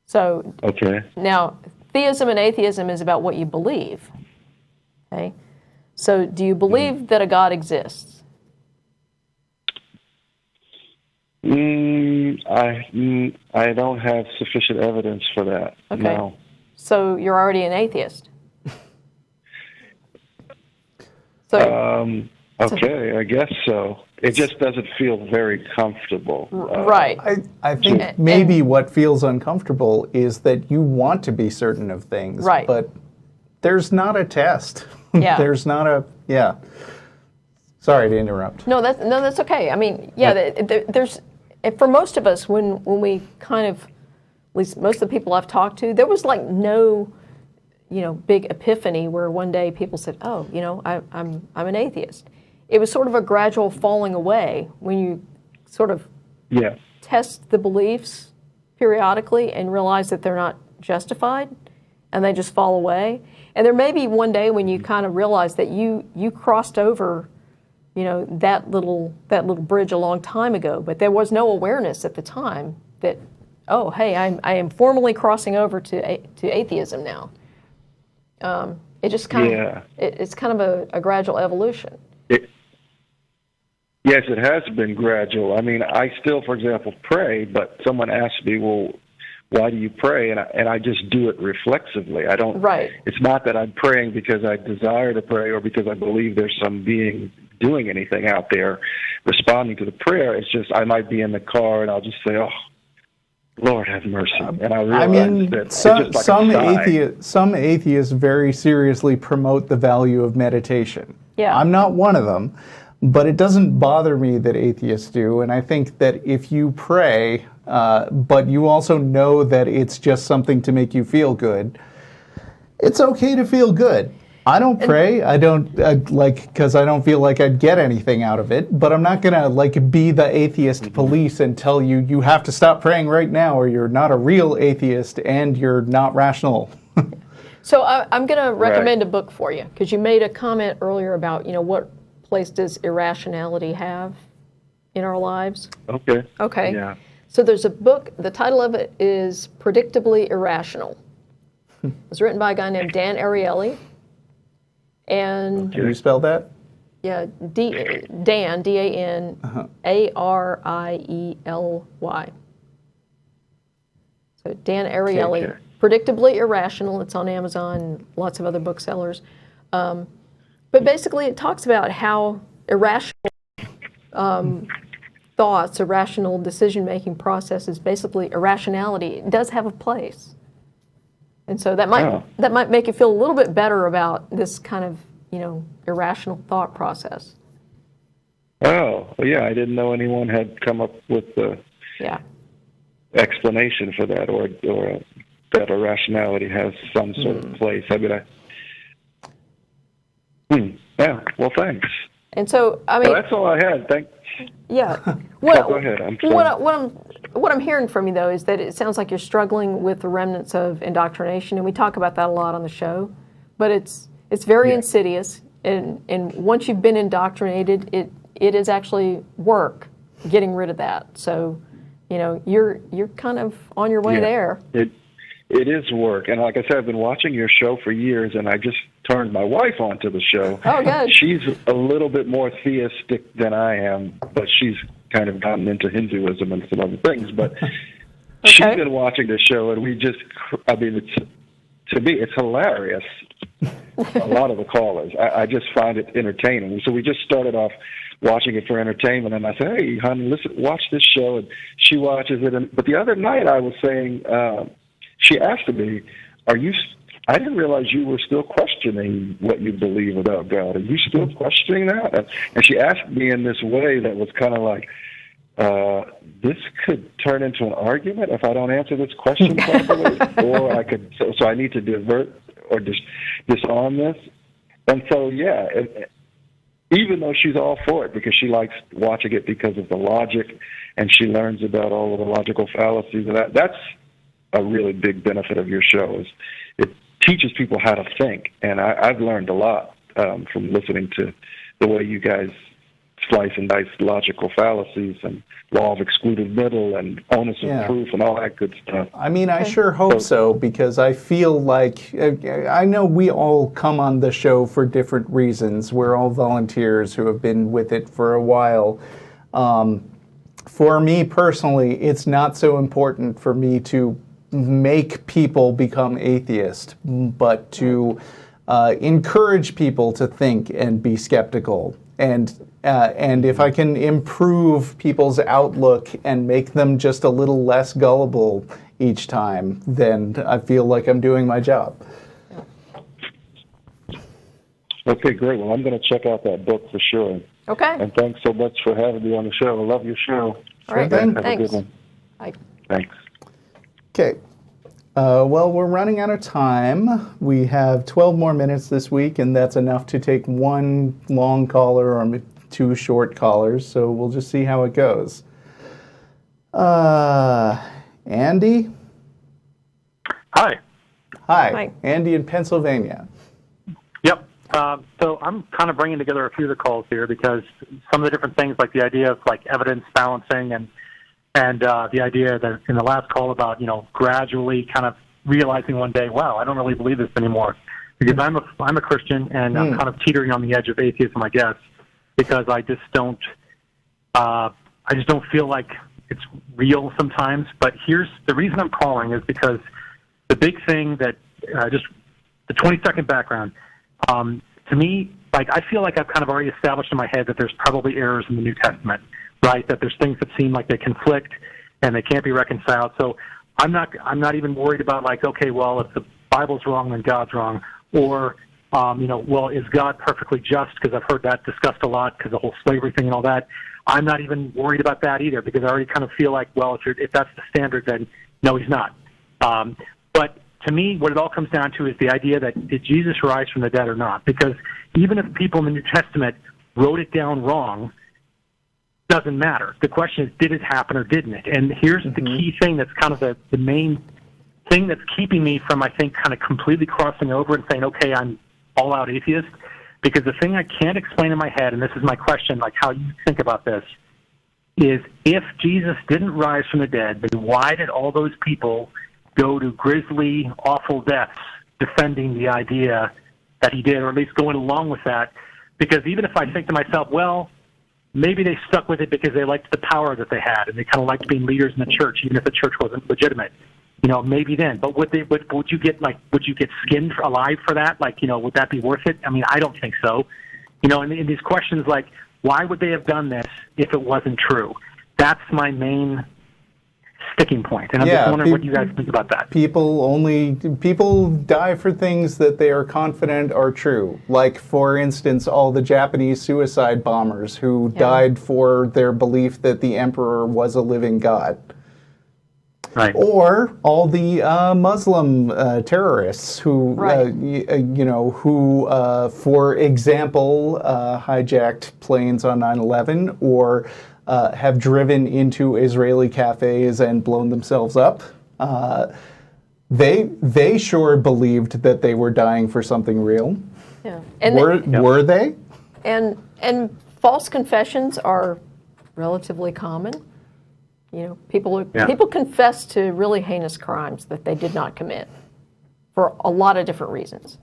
Speaker 2: So
Speaker 7: Okay.
Speaker 2: now, theism and atheism is about what you believe. Okay, so do you believe that a God exists?
Speaker 7: I don't have sufficient evidence for that.
Speaker 2: Okay.
Speaker 7: No.
Speaker 2: So you're already an atheist. So
Speaker 7: Okay, I guess so. It just doesn't feel very comfortable.
Speaker 2: right.
Speaker 1: I think
Speaker 2: And-
Speaker 1: maybe what feels uncomfortable is that you want to be certain of things,
Speaker 2: Right.
Speaker 1: but there's not a test.
Speaker 2: Yeah.
Speaker 1: There's not a, yeah. Sorry to interrupt.
Speaker 2: No, that's okay. I mean, yeah, there's for most of us when we kind of, at least most of the people I've talked to, there was like no, big epiphany where one day people said, "Oh, I'm an atheist." It was sort of a gradual falling away when you sort of
Speaker 7: Yeah.
Speaker 2: test the beliefs periodically and realize that they're not justified, and they just fall away. And there may be one day when you kind of realize that you crossed over, that little bridge a long time ago, but there was no awareness at the time that, oh, hey, I am formally crossing over to atheism now. It just kind of it's kind of a gradual evolution.
Speaker 7: Yes, it has been gradual. I mean, I still, for example, pray, but someone asks me, well, why do you pray? And I just do it reflexively. I don't.
Speaker 2: Right.
Speaker 7: It's not that I'm praying because I desire to pray or because I believe there's some being doing anything out there responding to the prayer. It's just I might be in the car and I'll just say, oh, Lord have mercy. And I realize that it's just like
Speaker 1: some atheists very seriously promote the value of meditation.
Speaker 2: Yeah.
Speaker 1: I'm not one of them, But it doesn't bother me that atheists do, and I think that if you pray, but you also know that it's just something to make you feel good, it's okay to feel good. I don't pray. I don't because I don't feel like I'd get anything out of it. But I'm not gonna be the atheist police and tell you you have to stop praying right now, or you're not a real atheist and you're not rational.
Speaker 2: So I'm going to recommend a book for you, because you made a comment earlier about what place does irrationality have in our lives?
Speaker 7: Okay.
Speaker 2: Okay.
Speaker 7: Yeah.
Speaker 2: So there's a book, the title of it is Predictably Irrational. It was written by a guy named Dan Ariely. And
Speaker 1: Can you spell that?
Speaker 2: yeah, Dan, D-A-N-A-R-I-E-L-Y. So Dan Ariely,
Speaker 7: Okay.
Speaker 2: Predictably Irrational. It's on Amazon, lots of other booksellers. But basically it talks about how irrational thoughts, irrational decision-making processes, basically irrationality does have a place. And so that might make you feel a little bit better about this kind of, irrational thought process.
Speaker 7: Oh, well, yeah, I didn't know anyone had come up with the explanation for that, or that irrationality has some sort of place. I mean, yeah, well, thanks.
Speaker 2: And so, I mean...
Speaker 7: Well, that's all I had.
Speaker 2: Yeah.
Speaker 7: Go ahead. I'm sorry.
Speaker 2: What I'm hearing from you, though, is that it sounds like you're struggling with the remnants of indoctrination, and we talk about that a lot on the show. But it's very insidious, and once you've been indoctrinated, it is actually work getting rid of that. So, you're kind of on your way there.
Speaker 7: It is work, and like I said, I've been watching your show for years, and I just turned my wife onto the show.
Speaker 2: Oh, good.
Speaker 7: She's a little bit more theistic than I am, but she's kind of gotten into Hinduism and some other things. But she's been watching the show, and to me, it's hilarious. A lot of the callers, I just find it entertaining. So we just started off watching it for entertainment, and I said, "Hey, honey, listen, watch this show," and she watches it. But the other night, I was saying. She asked me, I didn't realize you were still questioning what you believe about God. Are you still questioning that? And she asked me in this way that was kind of like, this could turn into an argument if I don't answer this question properly, or I could, so I need to divert or disarm this. And so, even though she's all for it because she likes watching it because of the logic, and she learns about all of the logical fallacies, and that's a really big benefit of your show. Is it teaches people how to think, and I've learned a lot from listening to the way you guys slice and dice logical fallacies and law of excluded middle and onus of proof and all that good stuff.
Speaker 1: I mean, I sure hope so, because I feel like, I know we all come on the show for different reasons. We're all volunteers who have been with it for a while. For me personally, it's not so important for me to make people become atheist, but to encourage people to think and be skeptical. And if I can improve people's outlook and make them just a little less gullible each time, then I feel like I'm doing my job.
Speaker 7: Okay, great. Well, I'm going to check out that book for sure.
Speaker 2: Okay.
Speaker 7: And thanks so much for having me on the show. I love your show.
Speaker 2: All right.
Speaker 1: Have
Speaker 2: Thanks.
Speaker 7: a good one.
Speaker 2: Bye.
Speaker 7: Thanks.
Speaker 1: Okay. Well, we're running out of time. We have 12 more minutes this week, and that's enough to take one long caller or two short callers, so we'll just see how it goes. Andy?
Speaker 8: Hi.
Speaker 1: Hi. Andy in Pennsylvania.
Speaker 8: Yep. So I'm kind of bringing together a few of the calls here because some of the different things, like the idea of like evidence balancing and the idea that in the last call about, gradually kind of realizing one day, wow, I don't really believe this anymore. Because I'm a Christian, and I'm kind of teetering on the edge of atheism, I guess, because I just don't feel like it's real sometimes. But here's the reason I'm calling is because the big thing that just the 20-second background, to me, like I feel like I've kind of already established in my head that there's probably errors in the New Testament. Right, that there's things that seem like they conflict and they can't be reconciled. So I'm not even worried about like, okay, well, if the Bible's wrong, then God's wrong, or well, is God perfectly just? Because I've heard that discussed a lot because the whole slavery thing and all that. I'm not even worried about that either because I already kind of feel like, well, if that's the standard, then no, he's not. But to me, what it all comes down to is the idea that did Jesus rise from the dead or not? Because even if people in the New Testament wrote it down wrong, doesn't matter. The question is, did it happen or didn't it? And here's the key thing that's kind of the main thing that's keeping me from, I think, kind of completely crossing over and saying, okay, I'm all-out atheist, because the thing I can't explain in my head, and this is my question, like how you think about this, is if Jesus didn't rise from the dead, then why did all those people go to grisly, awful deaths defending the idea that he did, or at least going along with that? Because even if I think to myself, well, maybe they stuck with it because they liked the power that they had, and they kind of liked being leaders in the church, even if the church wasn't legitimate. Maybe then. But would you get skinned alive for that? Would that be worth it? I mean, I don't think so. And these questions like, why would they have done this if it wasn't true? That's my main sticking point. And I'm just wondering what you guys think about that.
Speaker 1: People die for things that they are confident are true. Like, for instance, all the Japanese suicide bombers who died for their belief that the emperor was a living god.
Speaker 8: Right.
Speaker 1: Or all the Muslim terrorists who, for example, hijacked planes on 9/11 or have driven into Israeli cafes and blown themselves up. They sure believed that they were dying for something real.
Speaker 2: Yeah. And
Speaker 1: were they?
Speaker 2: And false confessions are relatively common. People confess to really heinous crimes that they did not commit for a lot of different reasons.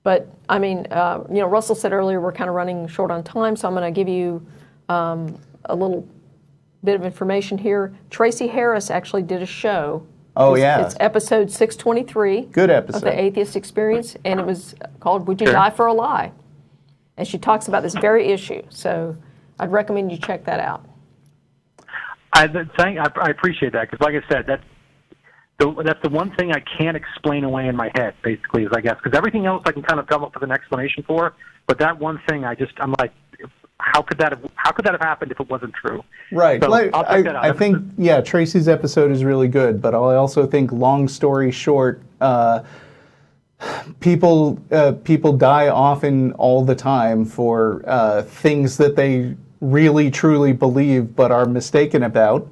Speaker 2: But I mean, Russell said earlier we're kind of running short on time, so I'm going to give you a little bit of information here. Tracy Harris actually did a show.
Speaker 1: Oh,
Speaker 2: It's episode 623.
Speaker 1: Good episode.
Speaker 2: Of the Atheist Experience, and it was called "Would You Die for a Lie?" And she talks about this very issue. So I'd recommend you check that out.
Speaker 8: I appreciate that because, like I said, that's the one thing I can't explain away in my head. Basically, is I guess because everything else I can kind of come up with an explanation for, but that one thing I'm like, how could that have happened if it wasn't true?
Speaker 1: Right.
Speaker 8: So I'll check that out.
Speaker 1: I think Tracy's episode is really good, but I also think, long story short, people die often all the time for things that they really truly believe but are mistaken about.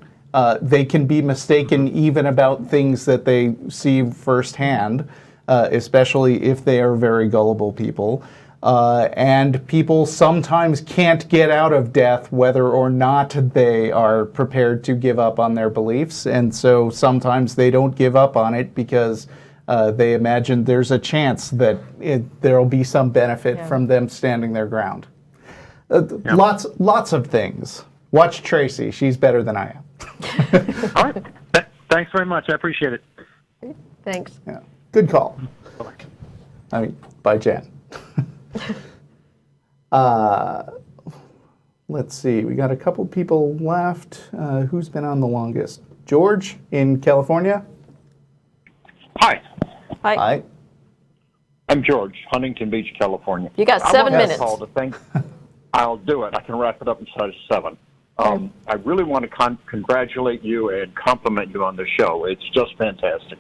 Speaker 1: They can be mistaken even about things that they see firsthand, especially if they are very gullible people. And people sometimes can't get out of death whether or not they are prepared to give up on their beliefs. And so sometimes they don't give up on it because they imagine there's a chance that there'll be some benefit from them standing their ground. Lots of things. Watch Tracy. She's better than I am.
Speaker 8: All right. Thanks very much. I appreciate it.
Speaker 2: Thanks.
Speaker 1: Yeah. Good call. By Jen. Let's see. We got a couple people left. Who's been on the longest? George in California.
Speaker 9: Hi.
Speaker 2: Hi.
Speaker 9: I'm George, Huntington Beach, California.
Speaker 2: You got 7 minutes.
Speaker 9: I'll do it. I can wrap it up inside of 7. I really want to congratulate you and compliment you on the show. It's just fantastic.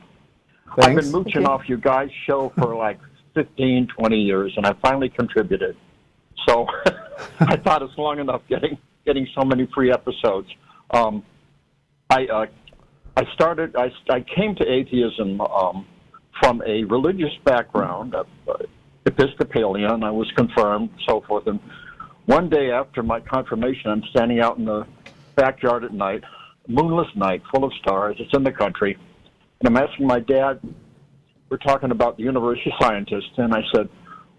Speaker 1: Thanks.
Speaker 9: I've been mooching off you guys' show for like 15, 20 years, and I finally contributed. So I thought it's long enough getting so many free episodes. I came to atheism from a religious background, Episcopalian. I was confirmed, so forth. And one day after my confirmation, I'm standing out in the backyard at night, moonless night, full of stars. It's in the country. And I'm asking my dad, we're talking about the universe, he's a scientist, and I said,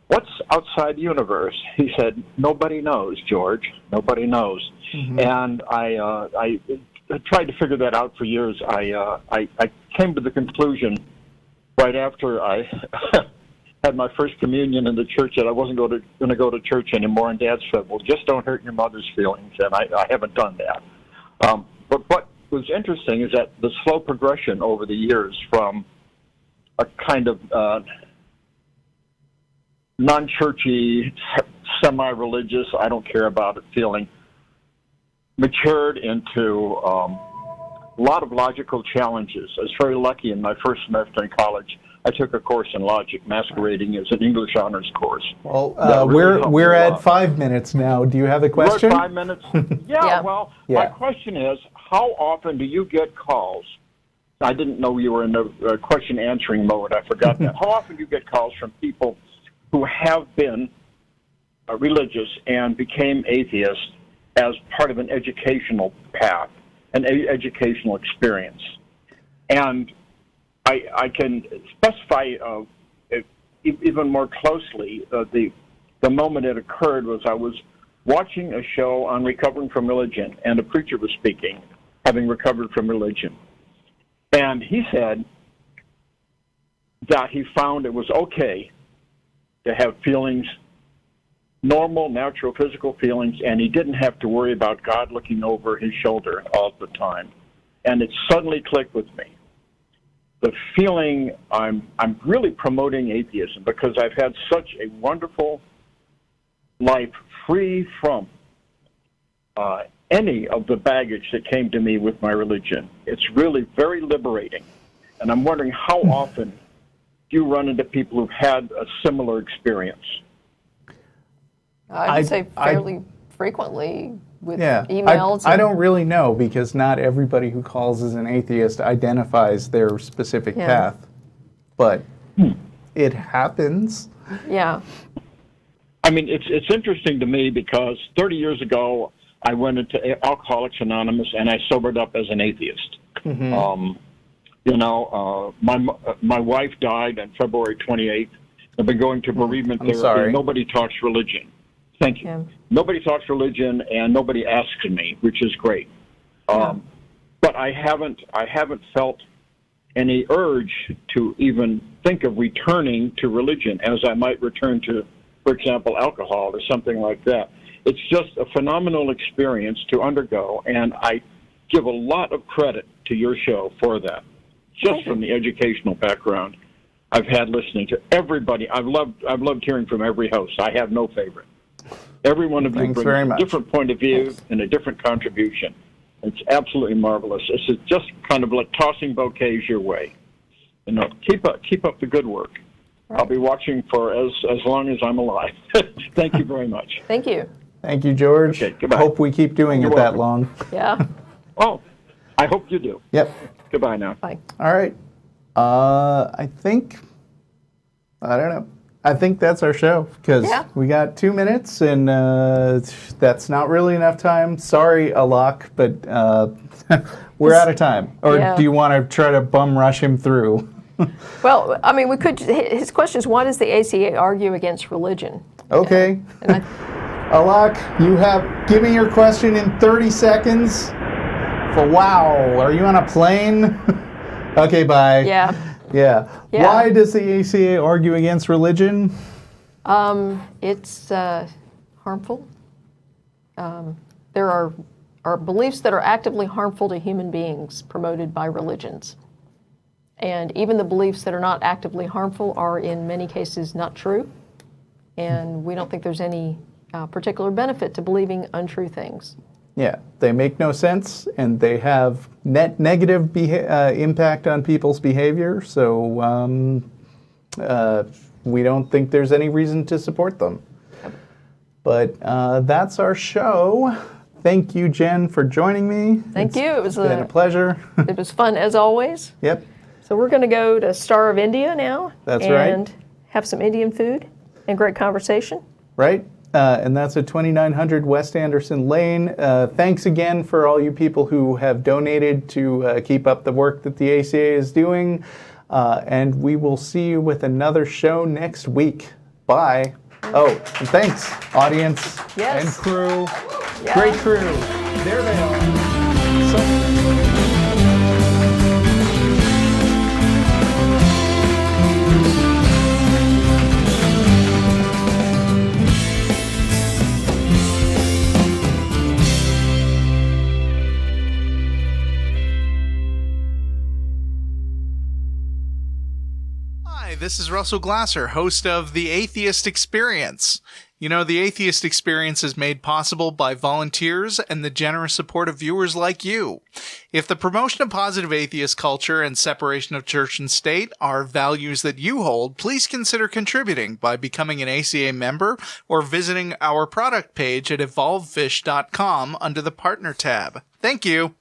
Speaker 9: what's outside the universe? He said, nobody knows, George. Nobody knows. Mm-hmm. And I tried to figure that out for years. I came to the conclusion right after I had my first communion in the church that I wasn't going to go to church anymore. And Dad said, well, just don't hurt your mother's feelings. And I haven't done that. But what was interesting is that the slow progression over the years from a kind of non-churchy, semi-religious, I don't care about it feeling matured into a lot of logical challenges. I was very lucky in my first semester in college. I took a course in logic, masquerading as an English honors course.
Speaker 1: Well,
Speaker 9: really
Speaker 1: we're at 5 minutes now. Do you have a question?
Speaker 9: We're at 5 minutes?
Speaker 2: Yeah.
Speaker 9: Well,
Speaker 1: Yeah.
Speaker 9: my question is, how often do you get calls? I didn't know you were in the question answering mode. I forgot that. How often do you get calls from people who have been religious and became atheists as part of an educational path, an educational experience? And I can specify even more closely the moment it occurred was I was watching a show on recovering from religion, and a preacher was speaking, having recovered from religion. And he said that he found it was okay to have feelings, normal, natural, physical feelings, and he didn't have to worry about God looking over his shoulder all the time. And it suddenly clicked with me. The feeling I'm really promoting atheism because I've had such a wonderful life free from any of the baggage that came to me with my religion. It's really very liberating. And I'm wondering how often do you run into people who've had a similar experience?
Speaker 2: I would say fairly frequently with
Speaker 1: Yeah,
Speaker 2: emails.
Speaker 1: I don't really know because not everybody who calls as an atheist identifies their specific path, but it happens.
Speaker 2: Yeah.
Speaker 9: I mean, it's interesting to me because 30 years ago, I went into Alcoholics Anonymous and I sobered up as an atheist.
Speaker 1: Mm-hmm.
Speaker 9: My wife died on February 28th. I've been going to bereavement therapy.
Speaker 1: Sorry.
Speaker 9: Nobody talks religion. Thank you.
Speaker 2: Yeah.
Speaker 9: Nobody talks religion, and nobody asks me, which is great. But I haven't felt any urge to even think of returning to religion as I might return to, for example, alcohol or something like that. It's just a phenomenal experience to undergo, and I give a lot of credit to your show for that, just from the educational background I've had listening to everybody. I've loved hearing from every host. I have no favorite. Every one of you
Speaker 1: Thanks very
Speaker 9: brings a
Speaker 1: much.
Speaker 9: different point of view and a different contribution. It's absolutely marvelous. It's just kind of like tossing bouquets your way. Keep up the good work. Right. I'll be watching for as long as I'm alive. Thank you very much.
Speaker 2: Thank you.
Speaker 1: Thank you, George.
Speaker 9: Okay, goodbye.
Speaker 1: Hope we keep doing
Speaker 9: You're
Speaker 1: it that
Speaker 9: welcome.
Speaker 1: long.
Speaker 2: Yeah.
Speaker 9: Oh, I hope you do.
Speaker 1: Yep.
Speaker 9: Goodbye now.
Speaker 2: Bye.
Speaker 1: All right. I don't know. I think that's our show because we got 2 minutes and that's not really enough time. Sorry, Alak, but we're out of time. Or do you want to try to bum rush him through?
Speaker 2: Well, I mean, we could. His question is, why does the ACA argue against religion?
Speaker 1: Okay. Alak, give me your question in 30 seconds. Wow, are you on a plane? Okay, bye.
Speaker 2: Yeah.
Speaker 1: Why does the ACA argue against religion?
Speaker 2: It's harmful. There are beliefs that are actively harmful to human beings promoted by religions. And even the beliefs that are not actively harmful are in many cases not true. And we don't think there's any particular benefit to believing untrue things.
Speaker 1: Yeah, they make no sense, and they have negative impact on people's behavior, so we don't think there's any reason to support them. But that's our show. Thank you, Jenn, for joining me.
Speaker 2: Thank you. It was
Speaker 1: been a pleasure.
Speaker 2: It was fun, as always.
Speaker 1: Yep.
Speaker 2: So we're going to go to Star of India now.
Speaker 1: That's right.
Speaker 2: And have some Indian food and great conversation.
Speaker 1: Right. And that's at 2900 West Anderson Lane. Thanks again for all you people who have donated to keep up the work that the ACA is doing. And we will see you with another show next week. Bye. Oh, and thanks, audience and crew. Yeah. Great crew. There they are. this is Russell Glasser, host of The Atheist Experience. You know, The Atheist Experience is made possible by volunteers and the generous support of viewers like you. If the promotion of positive atheist culture and separation of church and state are values that you hold, please consider contributing by becoming an ACA member or visiting our product page at evolvefish.com under the Partner tab. Thank you.